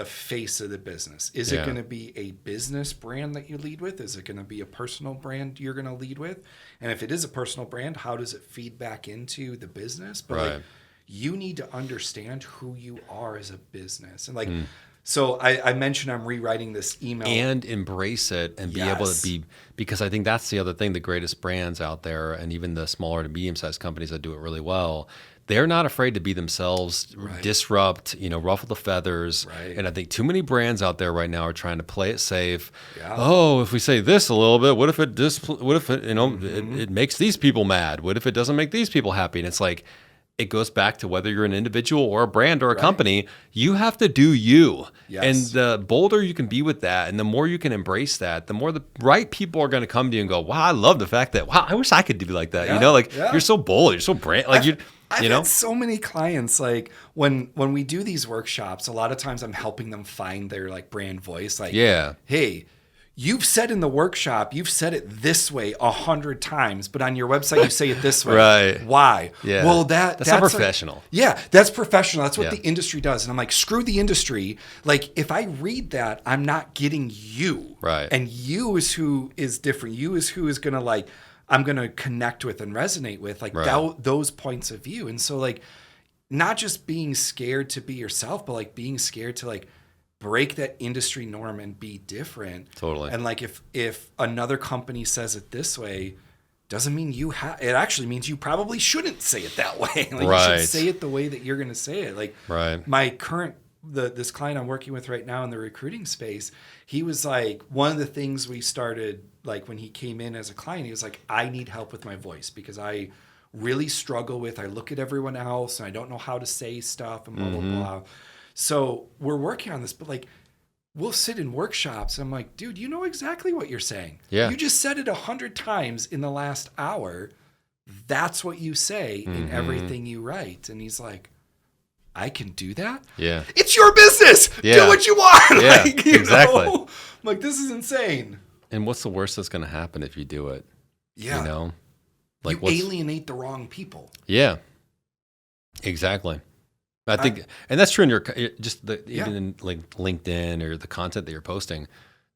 face of the business. Is it Yeah. going to be a business brand that you lead with? Is it going to be a personal brand you're going to lead with? And if it is a personal brand, how does it feed back into the business? But Right. you need to understand who you are as a business. And so I mentioned I'm rewriting this email. And embrace it and be able to be, because I think that's the other thing, the greatest brands out there and even the smaller to medium-sized companies that do it really well, they're not afraid to be themselves, disrupt, ruffle the feathers. Right. And I think too many brands out there right now are trying to play it safe. Yeah. Oh, if we say this a little bit, what if it it makes these people mad? What if it doesn't make these people happy? And it's like, it goes back to whether you're an individual or a brand or a company, you have to do you. Yes. And the bolder you can be with that and the more you can embrace that, the more the right people are going to come to you and go, wow, I love the fact that, wow, I wish I could be like that. Yeah. You're so bold, you're so brand, I've had so many clients, like when we do these workshops, a lot of times I'm helping them find their brand voice. Hey, you've said in the workshop, you've said it this way 100 times, but on your website you say it this way. Right. Why? Yeah. Well, that's not professional. That's professional. That's what the industry does. And I'm like, screw the industry. If I read that, I'm not getting you. Right. And you is who is different. You is who is going to I'm going to connect with and resonate with those points of view. And so not just being scared to be yourself, but being scared to break that industry norm and be different. Totally. And if another company says it this way, doesn't mean it actually means you probably shouldn't say it that way. Right. You should say it the way that you're going to say it. My current, this client I'm working with right now in the recruiting space, he was one of the things we started, when he came in as a client, he was like, I need help with my voice because I really struggle I look at everyone else and I don't know how to say stuff and blah, blah, blah. So we're working on this, but we'll sit in workshops. And I'm like, dude, you know exactly what you're saying. Yeah. You just said it 100 times in the last hour. That's what you say in everything you write. And he's like, I can do that? Yeah. It's your business. Yeah. Do what you want. Yeah, exactly. I'm like, this is insane. And what's the worst that's going to happen if you do it? Yeah. You alienate the wrong people. Yeah. Exactly. I think, and that's true in even in LinkedIn or the content that you're posting.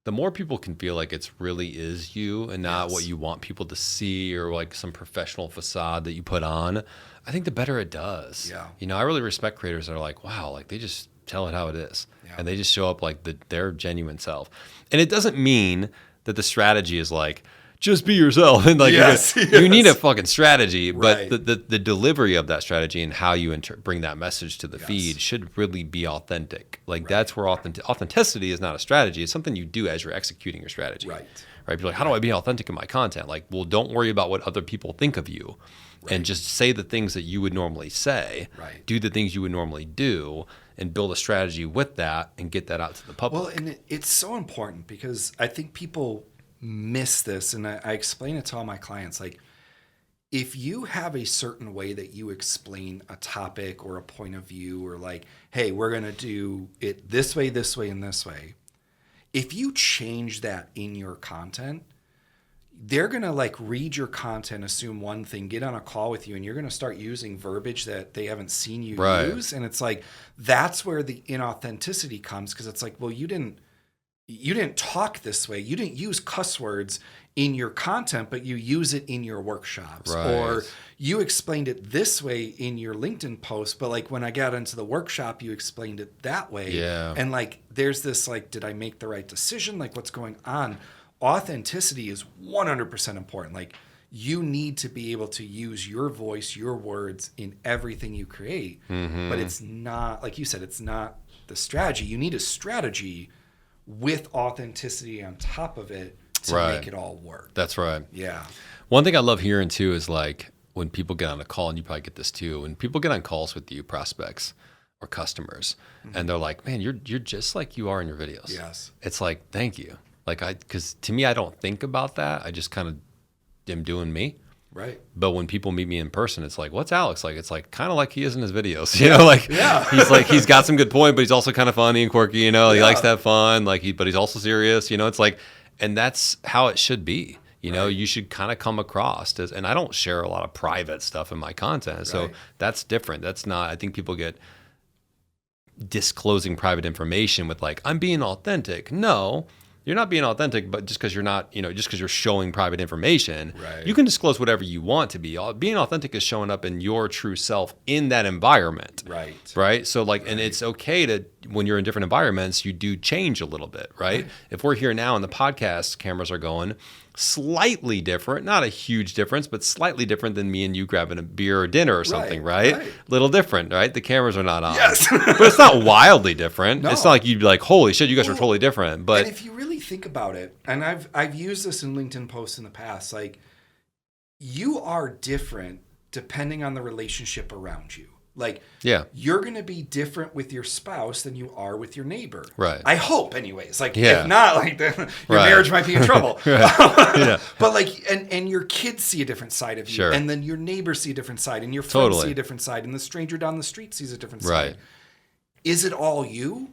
The more people can feel like it's really is you and not what you want people to see or some professional facade that you put on, I think the better it does. Yeah. I really respect creators that are wow, they just tell it how it is, and they just show up their genuine self. And it doesn't mean that the strategy is just be yourself and you need a fucking strategy, but the delivery of that strategy and how you bring that message to the feed should really be authentic. That's where authenticity is not a strategy. It's something you do as you're executing your strategy. Right. People are how do I be authentic in my content? Well, don't worry about what other people think of you and just say the things that you would normally say, do the things you would normally do, and build a strategy with that and get that out to the public. Well, and it's so important because I think people miss this, and I explain it to all my clients. If you have a certain way that you explain a topic or a point of view, or hey, we're going to do it this way, and this way. If you change that in your content, they're going to read your content, assume one thing, get on a call with you, and you're going to start using verbiage that they haven't seen you use. And it's that's where the inauthenticity comes, because it's well, you didn't talk this way. You didn't use cuss words in your content, but you use it in your workshops. Right. Or you explained it this way in your LinkedIn post, but when I got into the workshop, you explained it that way. Yeah. And there's this did I make the right decision? What's going on? Authenticity is 100% important. You need to be able to use your voice, your words in everything you create. Mm-hmm. But it's not, like you said, it's not the strategy. You need a strategy with authenticity on top of it to make it all work. That's right. Yeah. One thing I love hearing too is when people get on a call, and you probably get this too, when people get on calls with you, prospects or customers, and they're like, man, you're just like you are in your videos. Yes. It's like, thank you. Like because to me, I don't think about that. I just kind of am doing me. Right. But when people meet me in person, it's like, what's Alex like? It's like kind of like he is in his videos, you know, like he's got some good point, but he's also kind of funny and quirky, you know, he likes to have fun, but he's also serious, you know, it's like, and that's how it should be. You know, you should kind of come across as, and I don't share a lot of private stuff in my content. So that's different. That's not, I think people get disclosing private information with like, I'm being authentic. No, you're not being authentic, but just because you're not, you know, just because you're showing private information, you can disclose whatever you want to be. Being authentic is showing up in your true self in that environment. Right. So like, and it's okay to, when you're in different environments, you do change a little bit, right? If we're here now and the podcast cameras are going, slightly different, not a huge difference, but slightly different than me and you grabbing a beer or dinner or something, right? Little different, right? The cameras are not on. But it's not wildly different. It's not like you'd be like, holy shit, you guys are totally different. But and if you really think about it, and I've used this in LinkedIn posts in the past, like you are different depending on the relationship around you. Like, you're going to be different with your spouse than you are with your neighbor. Right. I hope, anyways. Like, if not, like, your marriage might be in trouble. But, like, and your kids see a different side of you. And then your neighbors see a different side. And your friends see a different side. And the stranger down the street sees a different side. Is it all you?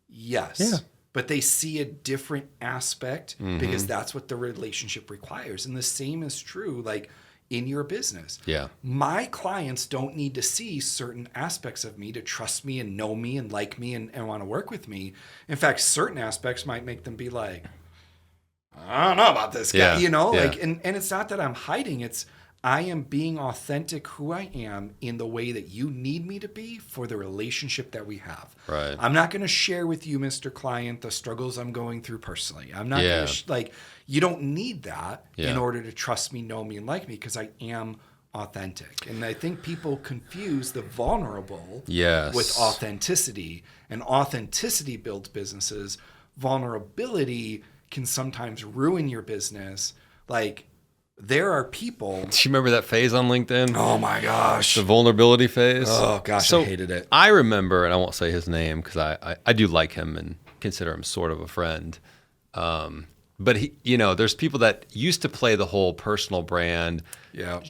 Yes. But they see a different aspect because that's what the relationship requires. And the same is true, like, in your business. My clients don't need to see certain aspects of me to trust me and know me and like me and want to work with me. In fact, certain aspects might make them be like, I don't know about this guy, you know, like, and it's not that I'm hiding. It's, I am being authentic who I am in the way that you need me to be for the relationship that we have. I'm not going to share with you, Mr. Client, the struggles I'm going through personally. I'm not going to, like, you don't need that in order to trust me, know me, and like me, because I am authentic. And I think people confuse the vulnerable with authenticity. And authenticity builds businesses. Vulnerability can sometimes ruin your business. Like, there are people. Do you remember that phase on LinkedIn? Oh my gosh. The vulnerability phase. Oh gosh, so I hated it. I remember, and I won't say his name because I do like him and consider him sort of a friend. But he, you know, there's people that used to play the whole personal brand.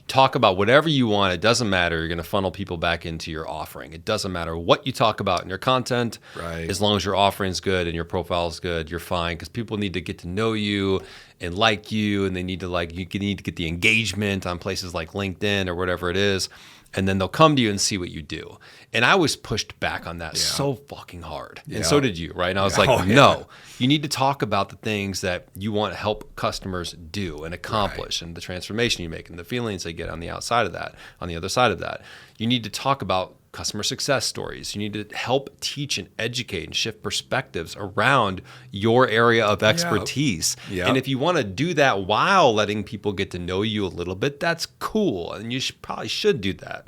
Talk about whatever you want. It doesn't matter. You're going to funnel people back into your offering. It doesn't matter what you talk about in your content. As long as your offering's good and your profile's good, you're fine. Because people need to get to know you and like you, and they need to need to get the engagement on places like LinkedIn or whatever it is. And then they'll come to you and see what you do. And I was pushed back on that so fucking hard. And so did you, right? And I was like, no, you need to talk about the things that you want to help customers do and accomplish and the transformation you make and the feelings they get on the outside of that, on the other side of that. You need to talk about customer success stories. You need to help teach and educate and shift perspectives around your area of expertise. And if you want to do that while letting people get to know you a little bit, that's cool. And you probably should do that.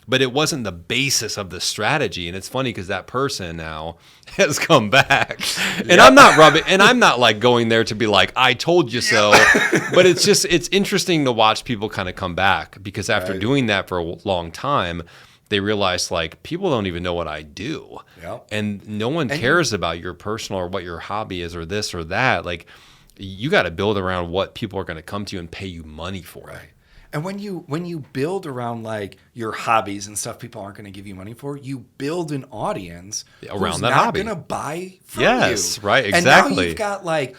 But it wasn't the basis of the strategy. And it's funny because that person now has come back. And I'm not I'm not like going there to be like, I told you so. But it's just, it's interesting to watch people kind of come back because after doing that for a long time, they realize like people don't even know what I do. And no one cares about your personal or what your hobby is or this or that. Like you got to build around what people are going to come to you and pay you money for. And when you build around like your hobbies and stuff people aren't going to give you money for, you build an audience around who's that not hobby. Going to buy from you. Right, exactly. And now you've got like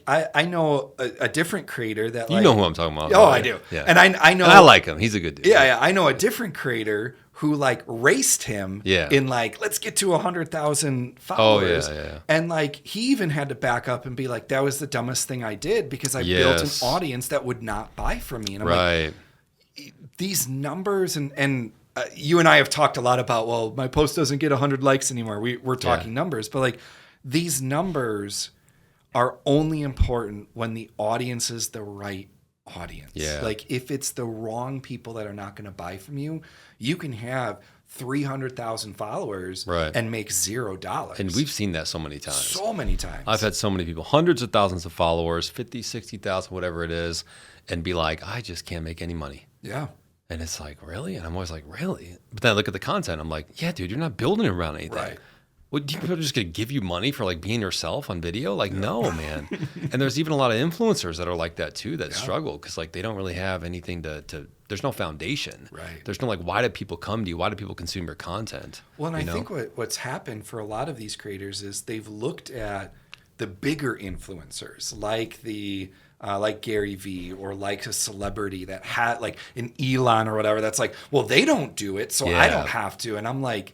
I know a different creator that you know who I'm talking about. Oh, I do. And I know. And I like him. He's a good dude. I know a different creator who like raced him in like, let's get to 100,000 followers. And like, he even had to back up and be like, that was the dumbest thing I did because I built an audience that would not buy from me. And I'm like, these numbers and you and I have talked a lot about, well, my post doesn't get 100 likes anymore. We're talking numbers, but like these numbers are only important when the audience is the right audience. Like if it's the wrong people that are not going to buy from you, you can have 300,000 followers and make $0. And we've seen that so many times. So many times. I've had so many people, hundreds of thousands of followers, 50, 60,000, whatever it is, and be like, I just can't make any money. And it's like, really? And I'm always like, really? But then I look at the content. I'm like, yeah, dude, you're not building around anything. Right. What, do you people just gonna give you money for like being yourself on video? Like, no, man. And there's even a lot of influencers that are like that too, that struggle because like they don't really have anything to. There's no foundation. Right. There's no like, why do people come to you? Why do people consume your content? Well, and I think what's happened for a lot of these creators is they've looked at the bigger influencers like like Gary Vee or like a celebrity that had like an Elon or whatever. That's like, well, they don't do it, so I don't have to. And I'm like,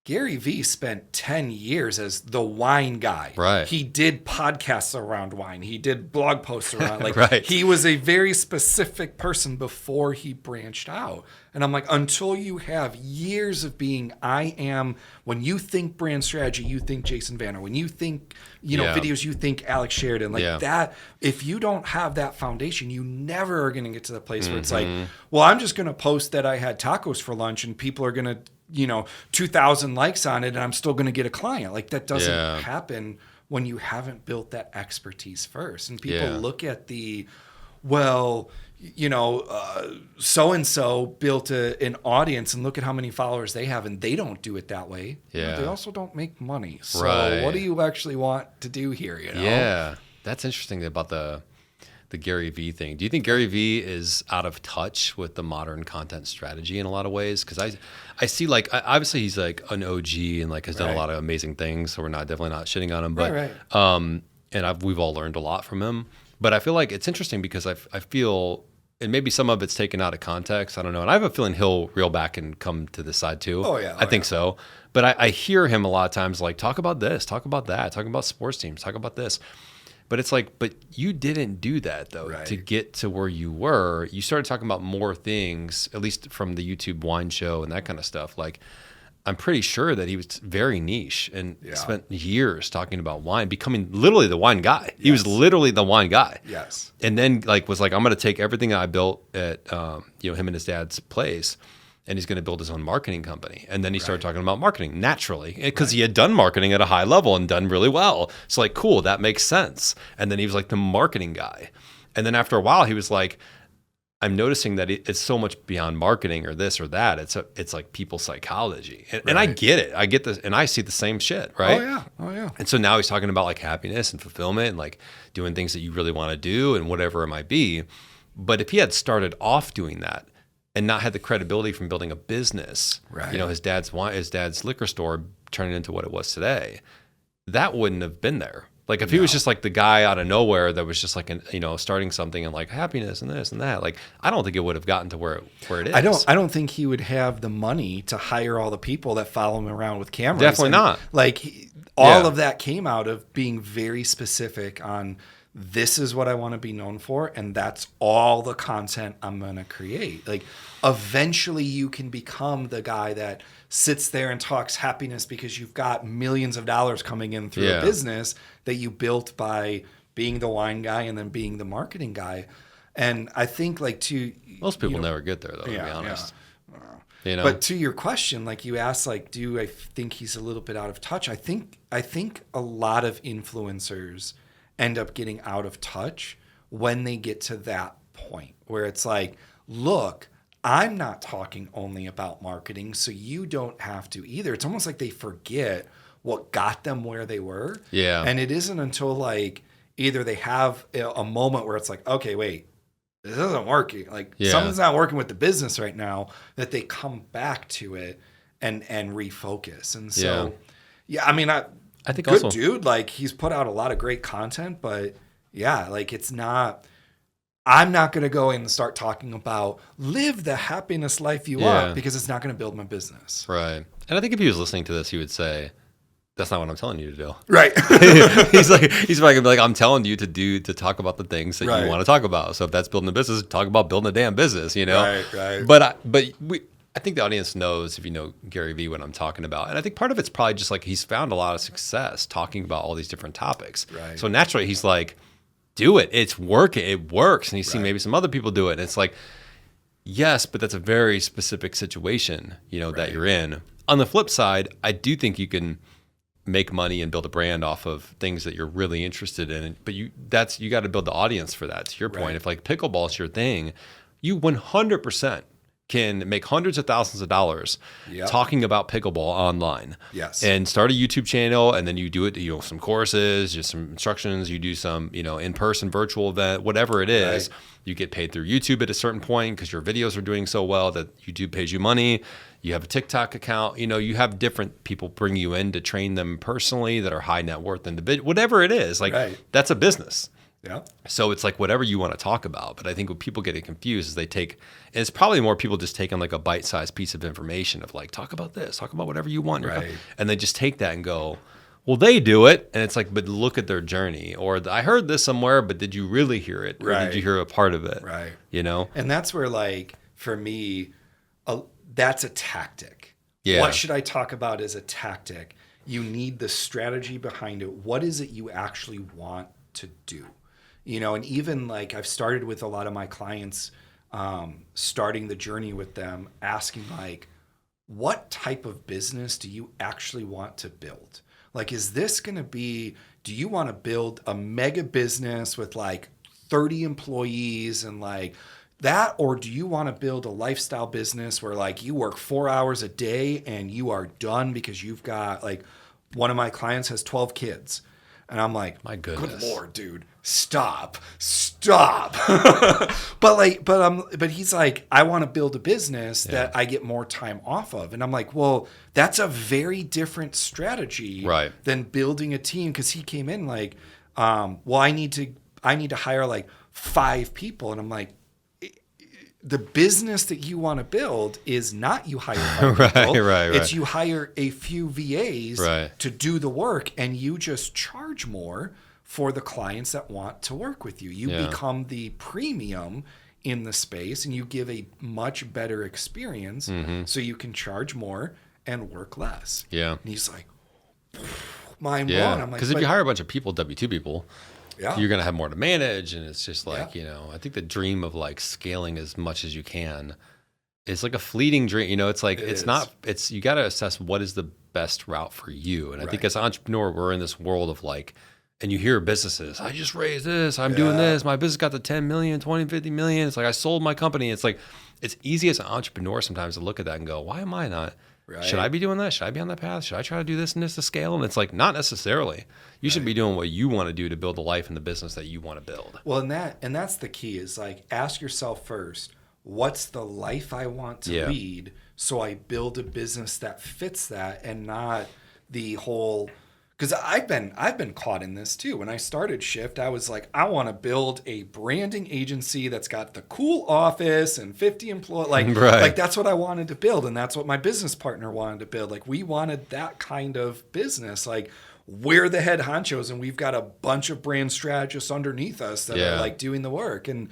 Gary Vee spent 10 years as the wine guy. Right. He did podcasts around wine. He did blog posts around like right. He was a very specific person before he branched out. And I'm like, until you have years of being, when you think brand strategy, you think Jason Vana. When you think, videos, you think Alex Sheridan. Like that, if you don't have that foundation, you never are going to get to the place where it's like, well, I'm just going to post that I had tacos for lunch and people are going to, 2,000 likes on it and I'm still going to get a client. Like that doesn't happen when you haven't built that expertise first. And people look at so-and-so built an audience and look at how many followers they have and they don't do it that way. Yeah. They also don't make money. So what do you actually want to do here? Yeah. That's interesting about the Gary Vee thing. Do you think Gary Vee is out of touch with the modern content strategy in a lot of ways? Because I see like, obviously he's like an OG and like has done a lot of amazing things. So we're definitely not shitting on him, but, and we've all learned a lot from him, but I feel like it's interesting because I feel, and maybe some of it's taken out of context. I don't know. And I have a feeling he'll reel back and come to this side too. I think so. But I hear him a lot of times like, talk about this, talk about that, talk about sports teams, talk about this. But it's like, but you didn't do that though to get to where you were. You started talking about more things, at least from the YouTube wine show and that kind of stuff. Like, I'm pretty sure that he was very niche and spent years talking about wine, becoming literally the wine guy. Yes. He was literally the wine guy. Yes. And then was like, I'm going to take everything that I built at him and his dad's place, and he's going to build his own marketing company. And then he started talking about marketing naturally because he had done marketing at a high level and done really well. It's like, cool, that makes sense. And then he was like the marketing guy. And then after a while, he was like, I'm noticing that it's so much beyond marketing or this or that. It's like people's psychology. And I get it. I get this. And I see the same shit, right? Oh, yeah. And so now he's talking about like happiness and fulfillment and like doing things that you really want to do and whatever it might be. But if he had started off doing that, and not had the credibility from building a business, his dad's liquor store turning into what it was today, that wouldn't have been there. Like if he was just like the guy out of nowhere that was just like starting something and like happiness and this and that, like I don't think it would have gotten to where it is. I don't think he would have the money to hire all the people that follow him around with cameras. Definitely not. Like all of that came out of being very specific on, this is what I want to be known for, and that's all the content I'm going to create. Like, eventually you can become the guy that sits there and talks happiness because you've got millions of dollars coming in through a business that you built by being the wine guy and then being the marketing guy. And I think most people never get there though, to be honest. Yeah. But to your question, like you asked, like, do I think he's a little bit out of touch? I think a lot of influencers end up getting out of touch when they get to that point where it's like, look, I'm not talking only about marketing, so you don't have to either. It's almost like they forget what got them where they were. Yeah. And it isn't until like either they have a moment where it's like, okay, wait, this isn't working. Like something's not working with the business right now, that they come back to it and refocus. And so, I mean, I think good also, dude, like he's put out a lot of great content, but like it's not, I'm not going to go in and start talking about live the happiness life you want, because it's not going to build my business. Right. And I think if he was listening to this, he would say, that's not what I'm telling you to do. Right. he's probably gonna be like, I'm telling you to talk about the things that you want to talk about. So if that's building a business, talk about building a damn business, Right. But I think the audience knows, if you know Gary Vee, what I'm talking about. And I think part of it's probably just like he's found a lot of success talking about all these different topics. Right. So naturally he's like, do it. It's working. It works. And he's seen maybe some other people do it. And it's like, yes, but that's a very specific situation, that you're in. On the flip side, I do think you can make money and build a brand off of things that you're really interested in. But you got to build the audience for that. To your point, if like pickleball is your thing, you 100% can make hundreds of thousands of dollars talking about pickleball online. Yes. And start a YouTube channel, and then you do it, some courses, just some instructions, you do some, in-person virtual event, whatever it is. Right. You get paid through YouTube at a certain point because your videos are doing so well that YouTube pays you money. You have a TikTok account. You have different people bring you in to train them personally that are high net worth individuals, whatever it is. That's a business. Yeah. So it's like whatever you want to talk about. But I think what people get confused is and it's probably more people just taking like a bite-sized piece of information of like, talk about this, talk about whatever you want. Right. And they just take that and go, well, they do it. And it's like, but look at their journey. Or I heard this somewhere, but did you really hear it? Or did you hear a part of it? Right. And that's where, like, for me, that's a tactic. Yeah. What should I talk about as a tactic? You need the strategy behind it. What is it you actually want to do? And even like I've started with a lot of my clients, starting the journey with them, asking like, what type of business do you actually want to build? Like, is this going to be, do you want to build a mega business with like 30 employees and like that? Or do you want to build a lifestyle business where like you work 4 hours a day and you are done because you've got like, one of my clients has 12 kids. And I'm like, my goodness, good Lord, dude, stop. but he's like, I want to build a business that I get more time off of. And I'm like, well, that's a very different strategy than building a team. Cause he came in like, well, I need to hire like 5 people. And I'm like, the business that you want to build is not you hire 5 people. Right. It's you hire a few VAs to do the work, and you just charge more for the clients that want to work with you. You become the premium in the space, and you give a much better experience, so you can charge more and work less. Yeah. And he's like, mind blown. I'm like, because if you hire a bunch of people, W-2 people, you're going to have more to manage. And it's just like, I think the dream of like scaling as much as you can is like a fleeting dream. It's like, you got to assess what is the best route for you. And I think as an entrepreneur, we're in this world of like, and you hear businesses, I just raised this, I'm doing this, my business got to 10 million, 20, 50 million. It's like, I sold my company. It's like, it's easy as an entrepreneur sometimes to look at that and go, why am I not? Right. Should I be doing that? Should I be on that path? Should I try to do this and this to scale? And it's like, not necessarily. You should be doing what you want to do to build the life and the business that you want to build. Well, and that's the key is like, ask yourself first, what's the life I want to lead? So I build a business that fits that, and not the whole, because I've been caught in this too. When I started Shift, I was like, I want to build a branding agency that's got the cool office and 50 employees. Like that's what I wanted to build, and that's what my business partner wanted to build. Like we wanted that kind of business. Like we're the head honchos, and we've got a bunch of brand strategists underneath us that are like doing the work. And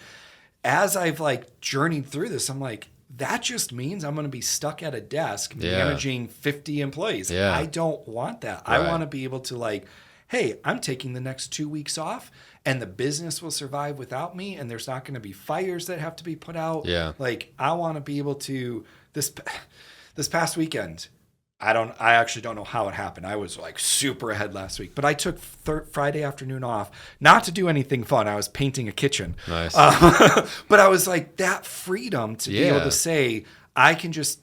as I've like journeyed through this, I'm like, that just means I'm going to be stuck at a desk managing 50 employees. Yeah. I don't want that. Right. I want to be able to like, hey, I'm taking the next 2 weeks off, and the business will survive without me, and there's not going to be fires that have to be put out. Yeah. Like I want to be able to this past weekend. I actually don't know how it happened. I was like super ahead last week, but I took Friday afternoon off, not to do anything fun. I was painting a kitchen. Nice. But I was like, that freedom to be able to say, I can just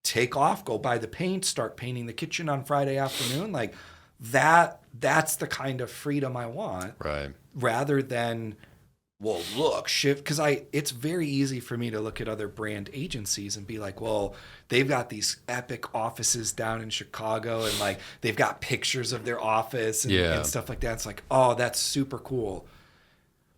take off, go buy the paint, start painting the kitchen on Friday afternoon. Like that's the kind of freedom I want. Right. Rather than, well, look, Shift, because it's very easy for me to look at other brand agencies and be like, well, they've got these epic offices down in Chicago, and like they've got pictures of their office and stuff like that. It's like, oh, that's super cool.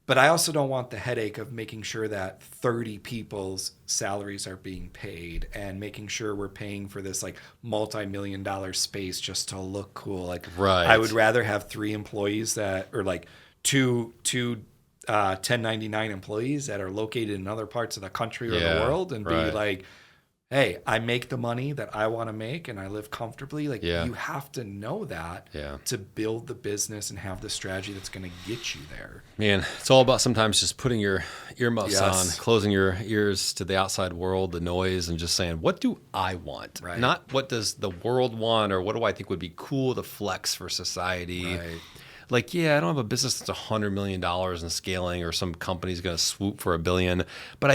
But I also don't want the headache of making sure that 30 people's salaries are being paid, and making sure we're paying for this like multi-million-dollar space just to look cool. Like, I would rather have 3 employees or like two 1099 employees that are located in other parts of the country or the world, and be like, hey, I make the money that I want to make, and I live comfortably. Like you have to know that to build the business and have the strategy that's going to get you there. Man, it's all about sometimes just putting your earmuffs on, closing your ears to the outside world, the noise, and just saying, what do I want? Right. Not what does the world want, or what do I think would be cool to flex for society. Right. Like, yeah, I don't have a business that's $100 million in scaling, or some company's going to swoop for $1 billion, but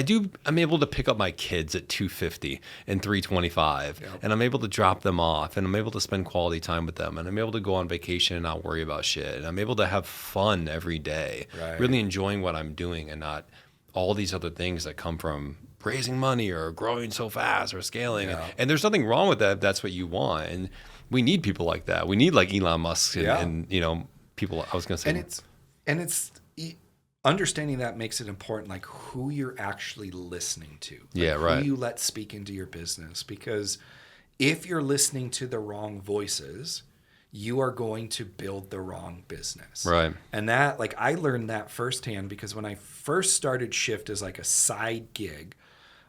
I'm able to pick up my kids at 250 and 325, and I'm able to drop them off, and I'm able to spend quality time with them, and I'm able to go on vacation and not worry about shit, and I'm able to have fun every day, really enjoying what I'm doing, and not all these other things that come from raising money or growing so fast or scaling. And there's nothing wrong with that if that's what you want. And we need people like that. We need like Elon Musk and people. I was going to say, and it's understanding that makes it important, like who you're actually listening to. Who you let speak into your business, because if you're listening to the wrong voices, you are going to build the wrong business. Right. And that, like, I learned that firsthand, because when I first started Shift as like a side gig,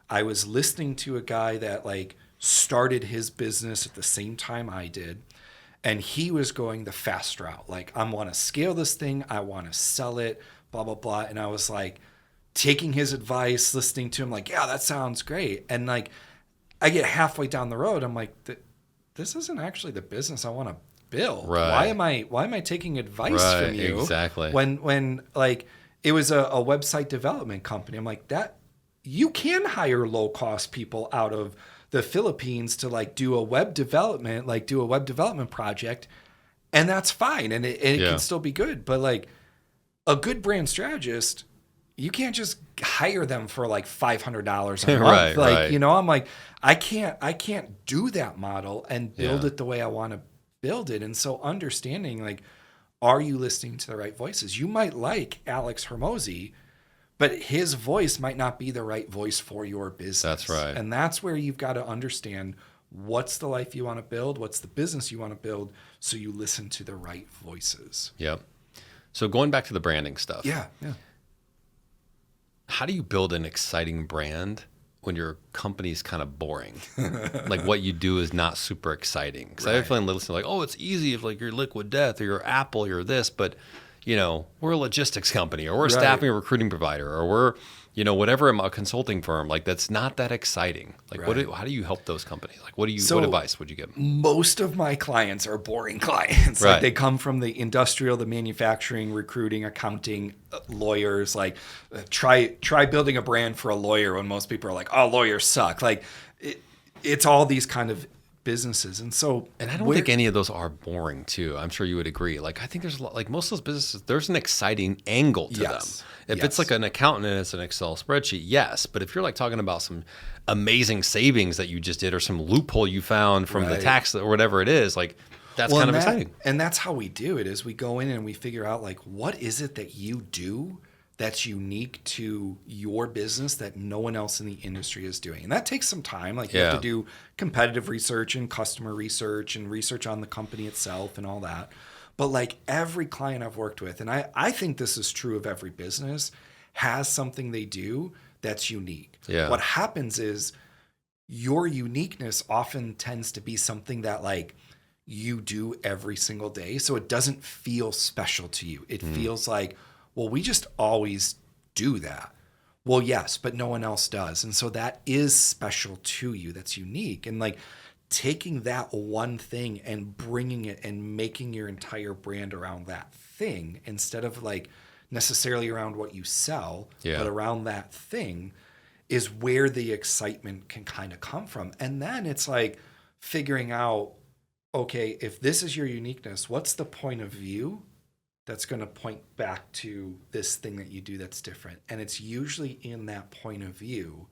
I was listening to a guy that like started his business at the same time I did. And he was going the fast route. Like, I want to scale this thing. I want to sell it, blah, blah, blah. And I was like taking his advice, listening to him, like, yeah, that sounds great. And like, I get halfway down the road. I'm like, this isn't actually the business I want to build. Right. Why am I taking advice from you? Exactly. When like it was a website development company. I'm like, that you can hire low cost people out of the Philippines to like do a web development project, and that's fine, and it can still be good. But like a good brand strategist, you can't just hire them for like $500 a month. I'm like, I can't do that model and build it the way I want to build it. And so understanding, like, are you listening to the right voices? You might like Alex Hermosi, but his voice might not be the right voice for your business. That's right. And that's where you've got to understand what's the life you want to build, what's the business you want to build, so you listen to the right voices. Yep. So going back to the branding stuff. Yeah. How do you build an exciting brand when your company's kind of boring? Like, what you do is not super exciting. Because I have a feeling listening, like, oh, it's easy if like you're Liquid Death or you're Apple, you're this, but we're a logistics company, or we're a staffing or recruiting provider, or we're, whatever, a consulting firm. Like, that's not that exciting. Like, how do you help those companies? Like, what advice would you give them? Most of my clients are boring clients. Like, they come from the industrial, the manufacturing, recruiting, accounting, lawyers. Like, try building a brand for a lawyer when most people are like, oh, lawyers suck. Like, it's all these kind of businesses. And I don't think any of those are boring too. I'm sure you would agree. Like, I think there's like most of those businesses, there's an exciting angle to them. If it's like an accountant and it's an Excel spreadsheet, yes. But if you're like talking about some amazing savings that you just did, or some loophole you found from the tax or whatever it is, like, that's kind of exciting. And that's how we do it, is we go in and we figure out, like, what is it that you do that's unique to your business that no one else in the industry is doing. And that takes some time. Like, you have to do competitive research and customer research and research on the company itself and all that. But like every client I've worked with, and I think this is true of every business, has something they do that's unique. Yeah. What happens is your uniqueness often tends to be something that like you do every single day. So it doesn't feel special to you. It feels like, well, we just always do that. Well, yes, but no one else does. And so that is special to you. That's unique. And like taking that one thing and bringing it and making your entire brand around that thing, instead of like necessarily around what you sell, but around that thing, is where the excitement can kind of come from. And then it's like figuring out, okay, if this is your uniqueness, what's the point of view that's going to point back to this thing that you do that's different? And it's usually in that point of view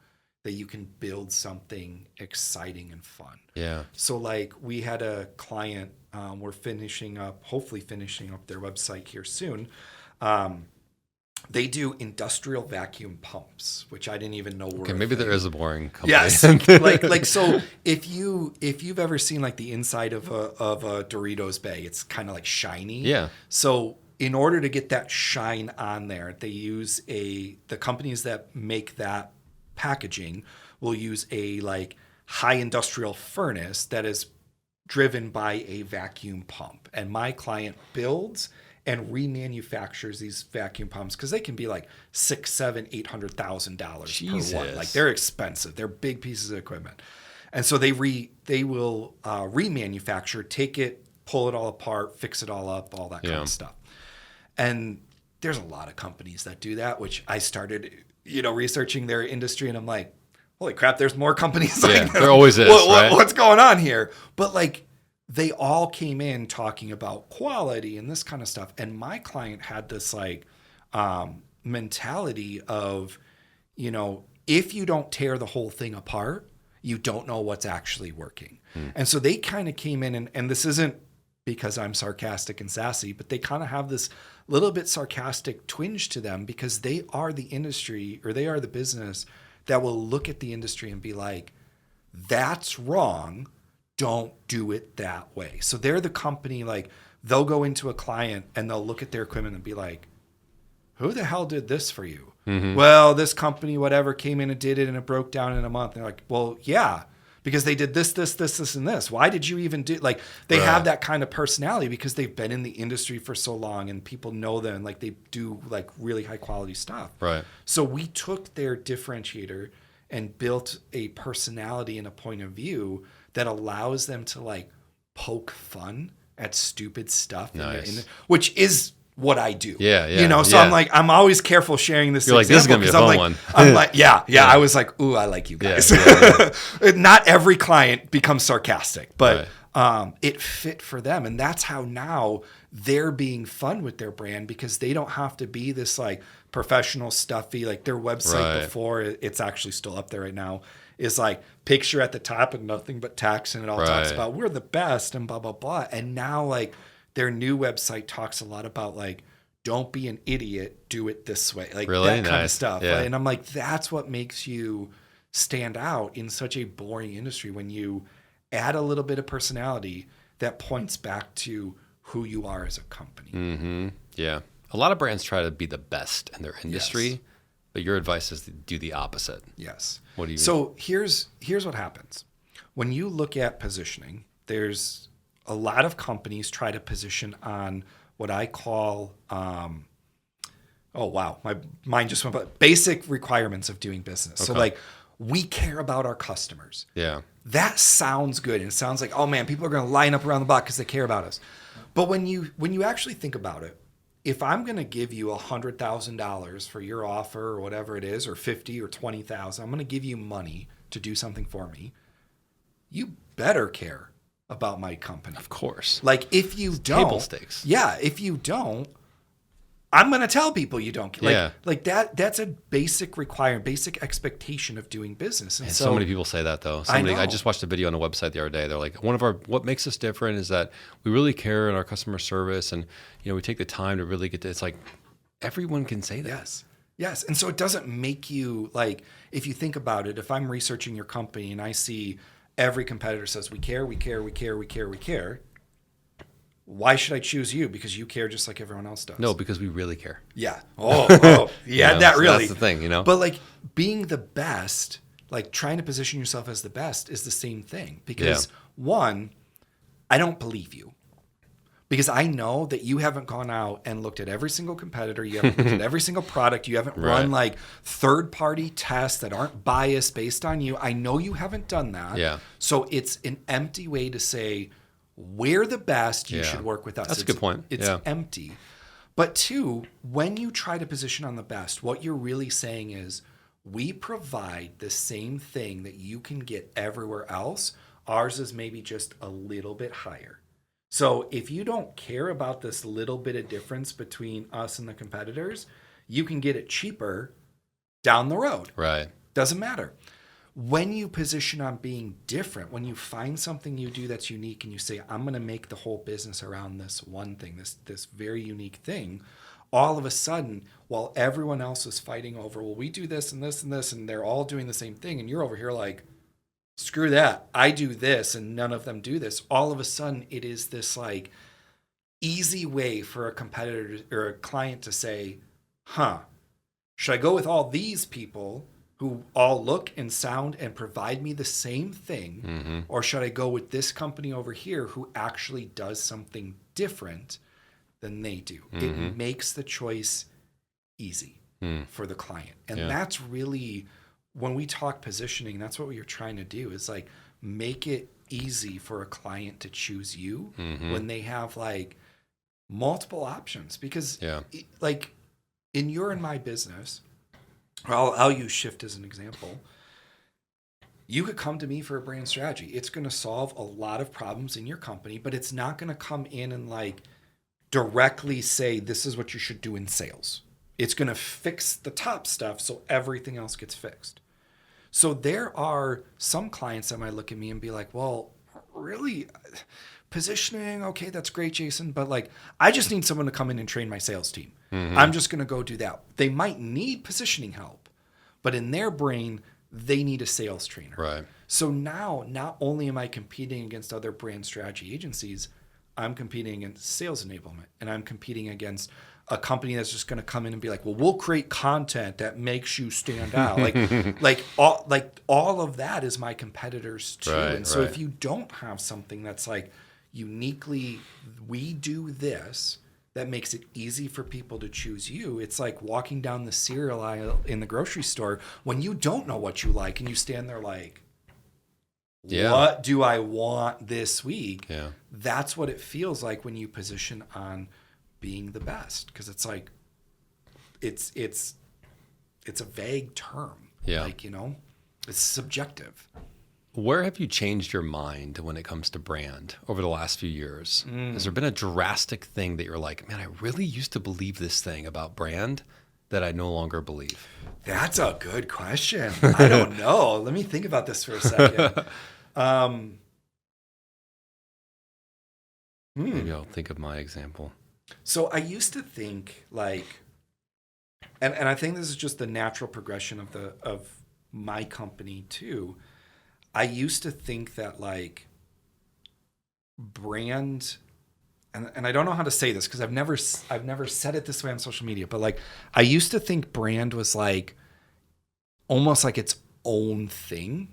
that you can build something exciting and fun. Yeah. So like we had a client, we're hopefully finishing up their website here soon. They do industrial vacuum pumps, which I didn't even know were. Okay, maybe there is a boring company. Yes, like so. If you've ever seen like the inside of a Doritos bag, it's kind of like shiny. Yeah. So in order to get that shine on there, they use the companies that make that packaging will use a like high industrial furnace that is driven by a vacuum pump. And my client builds and remanufactures these vacuum pumps because they can be like $600,000, $700,000, $800,000 per one. Like they're expensive. They're big pieces of equipment. And so they will remanufacture, take it, pull it all apart, fix it all up, all that kind of stuff. And there's a lot of companies that do that, which I started, researching their industry, and I'm like, holy crap, there's more companies like that. There always is, right? What's going on here? But like, they all came in talking about quality and this kind of stuff. And my client had this like mentality of, if you don't tear the whole thing apart, you don't know what's actually working. And so they kind of came in, and this isn't because I'm sarcastic and sassy, but they kind of have this little bit sarcastic twinge to them because they are the industry, or they are the business that will look at the industry and be like, that's wrong. Don't do it that way. So they're the company, like they'll go into a client and they'll look at their equipment and be like, who the hell did this for you? Well, this company, whatever, came in and did it and it broke down in a month. And they're like, well, yeah, because they did this, and this. Why did you even do, like, they have that kind of personality because they've been in the industry for so long and people know them, and like they do like really high quality stuff. Right. So we took their differentiator and built a personality and a point of view that allows them to like poke fun at stupid stuff. Nice. Which is what I do. Yeah. So I'm like, I'm always careful sharing this. You're like, this is going to be a fun one. I'm like, yeah. I was like, ooh, I like you guys. Not every client becomes sarcastic, but it fit for them. And that's how now they're being fun with their brand, because they don't have to be this like professional stuffy, like their website before it's actually still up there right now is like picture at the top and nothing but text. And it all talks about we're the best and blah, blah, blah. And now like, their new website talks a lot about like, don't be an idiot, do it this way. Like that kind of stuff. Yeah. And I'm like, that's what makes you stand out in such a boring industry, when you add a little bit of personality that points back to who you are as a company. Mm-hmm. Yeah. A lot of brands try to be the best in their industry, but your advice is to do the opposite. Yes. What do you mean? So here's what happens. When you look at positioning, there's a lot of companies try to position on what I call, my mind just went, but basic requirements of doing business. Okay. So like, we care about our customers. Yeah. That sounds good. And it sounds like, oh man, people are going to line up around the block because they care about us. But when you actually think about it, if I'm going to give you $100,000 for your offer or whatever it is, or 50 or 20,000, I'm going to give you money to do something for me. You better care about my company. Of course. Like if you don't, table stakes. Yeah. If you don't, I'm going to tell people you don't. Like that's a basic requirement, basic expectation of doing business. And so many people say that though. I just watched a video on a website the other day. They're like, what makes us different is that we really care in our customer service, and we take the time to really get to, it's like everyone can say that. Yes. And so it doesn't make you, like, if you think about it, if I'm researching your company and I see every competitor says, we care. Why should I choose you? Because you care just like everyone else does. No, because we really care. Yeah. Oh, yeah, that really. That's the thing, But like being the best, like trying to position yourself as the best is the same thing. Because one, I don't believe you. Because I know that you haven't gone out and looked at every single competitor. You haven't looked at every single product. You haven't run like third-party tests that aren't biased based on you. I know you haven't done that. Yeah. So it's an empty way to say, we're the best. You should work with us. That's a good point. It's empty. But two, when you try to position on the best, what you're really saying is, we provide the same thing that you can get everywhere else. Ours is maybe just a little bit higher. So if you don't care about this little bit of difference between us and the competitors, you can get it cheaper down the road. Right. Doesn't matter. When you position on being different, when you find something you do that's unique and you say, I'm going to make the whole business around this one thing, this very unique thing, all of a sudden, while everyone else is fighting over, well, we do this and this and this, and they're all doing the same thing, and you're over here like, screw that, I do this and none of them do this. All of a sudden, it is this like easy way for a competitor or a client to say, should I go with all these people who all look and sound and provide me the same thing, or should I go with this company over here who actually does something different than they do? It makes the choice easy for the client. And that's really, when we talk positioning, that's what we are trying to do, is like make it easy for a client to choose you when they have like multiple options because Yeah. like in your and my business, I'll use Shift as an example. You could come to me for a brand strategy. It's going to solve a lot of problems in your company, but it's not going to come in and like directly say, this is what you should do in sales. It's going to fix the top stuff so everything else gets fixed. So there are some clients that might look at me and be like, well, really, positioning, okay, that's great, Jason, but like, I just need someone to come in and train my sales team. I'm just going to go do that. They might need positioning help, but in their brain, they need a sales trainer. Right. So now, not only am I competing against other brand strategy agencies, I'm competing against sales enablement, and I'm competing against a company that's just going to come in and be like, well, we'll create content that makes you stand out. like all of that is my competitors too. Right, and so right. if you don't have something that's like uniquely, we do this, that makes it easy for people to choose you. It's like walking down the cereal aisle in the grocery store when you don't know what you like and you stand there like, what do I want this week? Yeah. That's what it feels like when you position on being the best, because it's like it's a vague term. Yeah. Like, it's subjective. Where have you changed your mind when it comes to brand over the last few years? Has there been a drastic thing that you're like, man, I really used to believe this thing about brand that I no longer believe? That's a good question. I don't know. Let me think about this for a second. Maybe I'll think of my example. So I used to think like, and I think this is just the natural progression of my company too. I used to think that like brand, and I don't know how to say this because I've never said it this way on social media, but like I used to think brand was like almost like its own thing.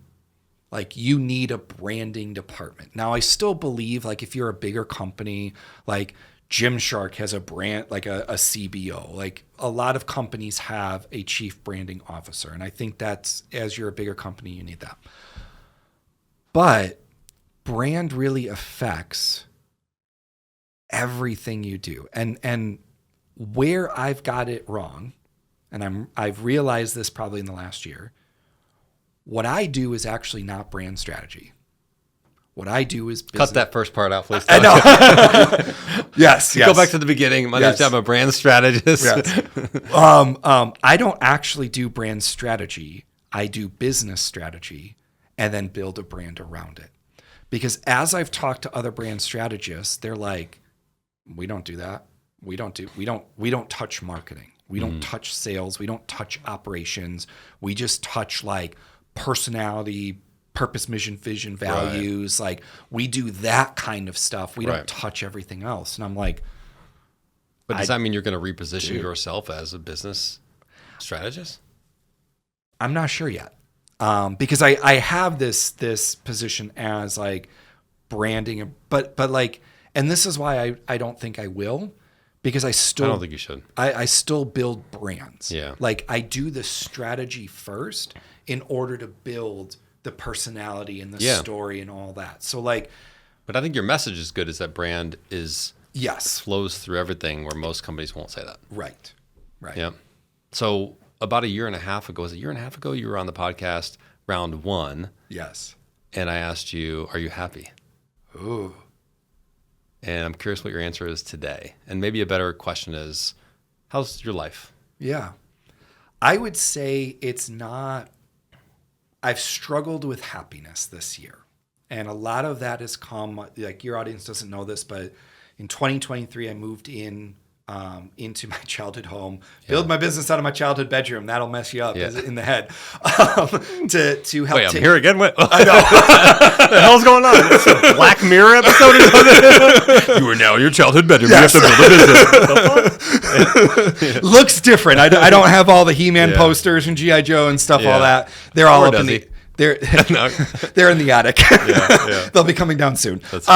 Like you need a branding department. Now I still believe like if you're a bigger company, like Gymshark has a brand, like a CBO. Like a lot of companies have a chief branding officer. And I think that's, as you're a bigger company, you need that. But brand really affects everything you do. And where I've got it wrong, and I've realized this probably in the last year, what I do is actually not brand strategy. What I do is business. Cut that first part out, please. I know. Yes. Go back to the beginning. My name's I'm a brand strategist. Yes. I don't actually do brand strategy. I do business strategy and then build a brand around it. Because as I've talked to other brand strategists, they're like, we don't do that. We don't touch marketing. We don't touch sales. We don't touch operations. We just touch like personality, purpose, mission, vision, values. Right. Like we do that kind of stuff. We don't touch everything else. And I'm like, but does that mean you're going to reposition yourself as a business strategist? I'm not sure yet. Because I have this position as like branding, but like, and this is why I don't think I will, because I don't think you should. I still build brands. Yeah. Like I do the strategy first in order to build the personality and the story and all that. So like, but I think your message is good, is that brand flows through everything, where most companies won't say that. Right. Yeah. So about a year and a half ago, you were on the podcast round 1. Yes. And I asked you, are you happy? Ooh. And I'm curious what your answer is today. And maybe a better question is, how's your life? Yeah. I would say it's not, I've struggled with happiness this year. And a lot of that has come, like your audience doesn't know this, but in 2023, I moved into my childhood home, build my business out of my childhood bedroom. That'll mess you up in the head. To help. Wait, I'm here again? What? I know. What the hell's going on? It's a Black Mirror episode or something? You are now in your childhood bedroom. Yes. You have to build a business. Looks different. I don't have all the He-Man posters and G.I. Joe and stuff, all that. They're all up in the... They're in the attic. They'll be coming down soon. That's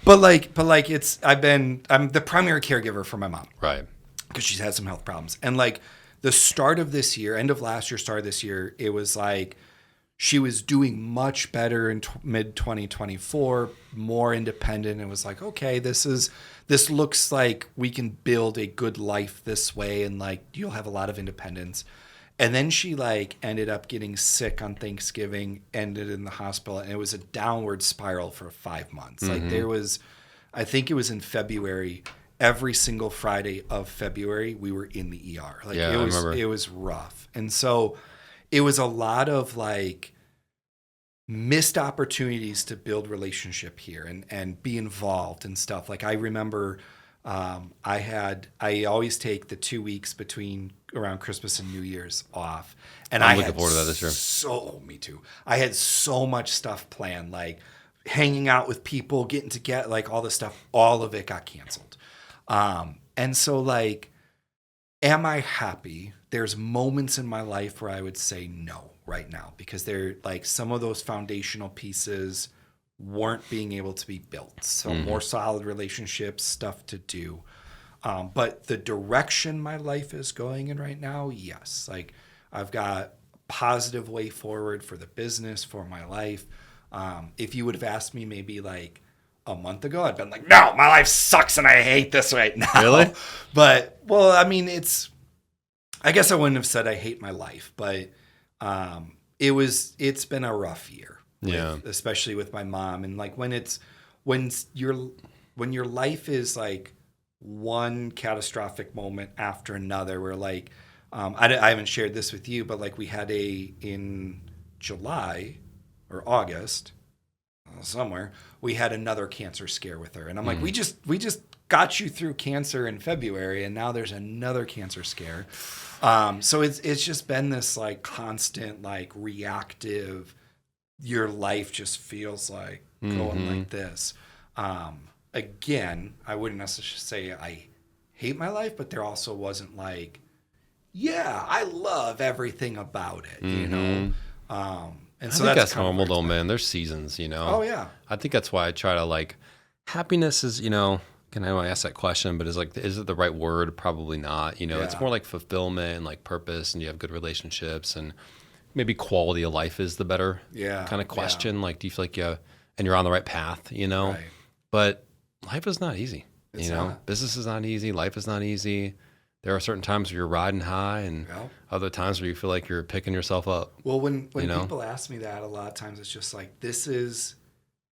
but like it's I'm the primary caregiver for my mom. Right. Because she's had some health problems. And like the start of this year, end of last year, start of this year, it was like she was doing much better in mid 2024, more independent, and was like, okay, this looks like we can build a good life this way, and like you'll have a lot of independence. And then she like ended up getting sick on Thanksgiving, ended in the hospital, and it was a downward spiral for 5 months. Like there was, I think it was in February, every single Friday of February, we were in the ER. Like it was rough. And so it was a lot of like missed opportunities to build relationship here and be involved and stuff. Like I remember I always take the 2 weeks between around Christmas and New Year's off. And I'm looking forward to that this year. Me too. I had so much stuff planned, like hanging out with people, getting to get like all this stuff, all of it got canceled. And so like, am I happy? There's moments in my life where I would say no right now, because they're like some of those foundational pieces weren't being able to be built. So more solid relationships, stuff to do. But the direction my life is going in right now, yes. Like I've got a positive way forward for the business, for my life. If you would have asked me maybe like a month ago, I'd been like, no, my life sucks and I hate this right now. Really? But, well, I mean, I guess I wouldn't have said I hate my life, but it's been a rough year. Especially with my mom. And like when your life is like one catastrophic moment after another, where like, I haven't shared this with you, but like we had in July or August, somewhere, we had another cancer scare with her. And I'm like, we just got you through cancer in February, and now there's another cancer scare. So it's just been this like constant, like reactive, your life just feels like going like this. Again, I wouldn't necessarily say I hate my life, but there also wasn't like, yeah, I love everything about it, you know? And so that's normal though, man. There's seasons, you know? Oh, yeah. I think that's why I try to like, happiness is, you know, I know I ask that question, but is it the right word? Probably not. You know, It's more like fulfillment and like purpose, and you have good relationships, and maybe quality of life is the better kind of question. Like, do you feel like and you're on the right path, you know? Right. But life is not easy. It's not. Business is not easy. Life is not easy. There are certain times where you're riding high, and other times where you feel like you're picking yourself up. Well, when people ask me that, a lot of times it's just like, this is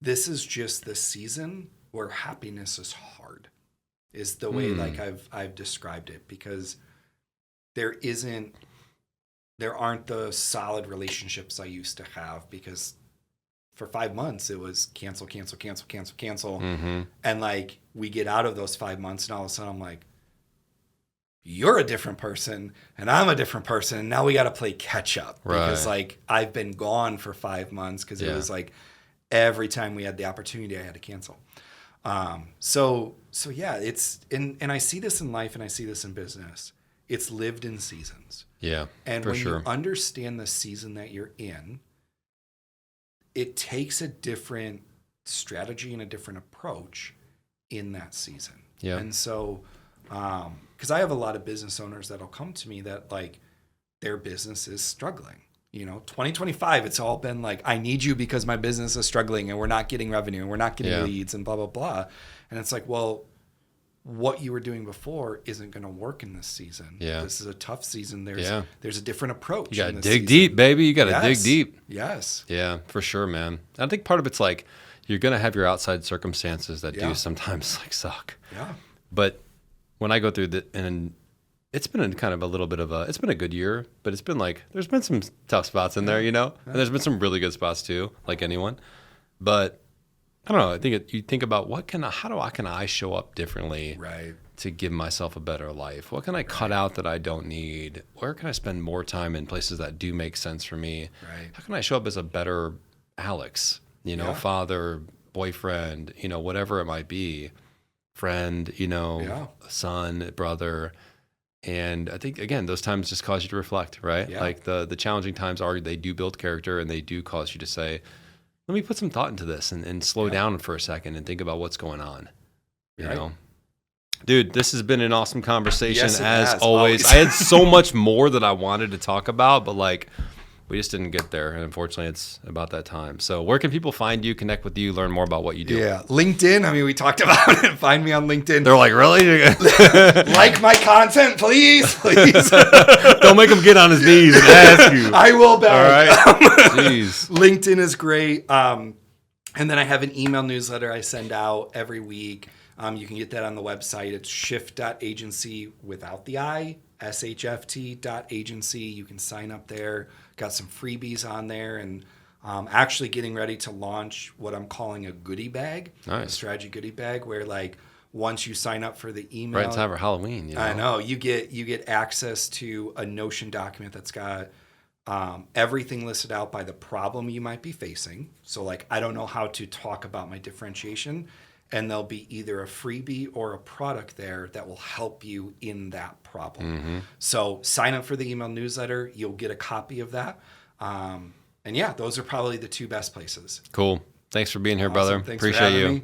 just the season where happiness is hard, is the way like I've described it, because there aren't the solid relationships I used to have, because for 5 months it was cancel. And like we get out of those 5 months, and all of a sudden I'm like, you're a different person and I'm a different person, and now we got to play catch up. Because like I've been gone for 5 months, because it was like every time we had the opportunity I had to cancel. So yeah, it's and I see this in life, and I see this in business. It's lived in seasons. Yeah. And when you understand the season that you're in, it takes a different strategy and a different approach in that season. Yeah. And so, because I have a lot of business owners that'll come to me that like their business is struggling. You know, 2025, it's all been like, I need you because my business is struggling and we're not getting revenue and we're not getting leads and blah, blah, blah. And it's like, well, what you were doing before isn't going to work in this season. Yeah. This is a tough season. There's a different approach. You got to dig deep, baby. You got to dig deep. Yes. Yeah, for sure, man. I think part of it's like, you're going to have your outside circumstances that do sometimes like suck. Yeah. But when I go through and it's been kind of a little bit of it's been a good year, but it's been like, there's been some tough spots in there, you know? And there's been some really good spots too, like anyone. But I don't know. I think you think about how can I show up differently to give myself a better life? What can I cut out that I don't need? Where can I spend more time in places that do make sense for me? Right. How can I show up as a better Alex, you know, father, boyfriend, you know, whatever it might be, friend, you know, son, brother. And I think, again, those times just cause you to reflect, right? Yeah. Like the challenging times they do build character, and they do cause you to say, let me put some thought into this and slow down for a second and think about what's going on, you know? Dude, this has been an awesome conversation as always. I had so much more that I wanted to talk about, but like We just didn't get there, and unfortunately, it's about that time. So, where can people find you, connect with you, learn more about what you do? Yeah, LinkedIn. I mean, we talked about it. Find me on LinkedIn. They're like, really? Like my content, please. Don't make him get on his knees and ask you. I will beg. All right. Jeez. LinkedIn is great. And then I have an email newsletter I send out every week. You can get that on the website. It's shift.agency without the I, SHFT.agency. You can sign up there. Got some freebies on there, and actually getting ready to launch what I'm calling a goodie bag, a strategy goodie bag, where like once you sign up for the email, right in time for Halloween. You know? I know you get access to a Notion document that's got everything listed out by the problem you might be facing. So like, I don't know how to talk about my differentiation, and there'll be either a freebie or a product there that will help you in that problem. Mm-hmm. So sign up for the email newsletter. You'll get a copy of that. And yeah, those are probably the two best places. Cool. Thanks for being here, Awesome. brother. Thanks Appreciate you. Me.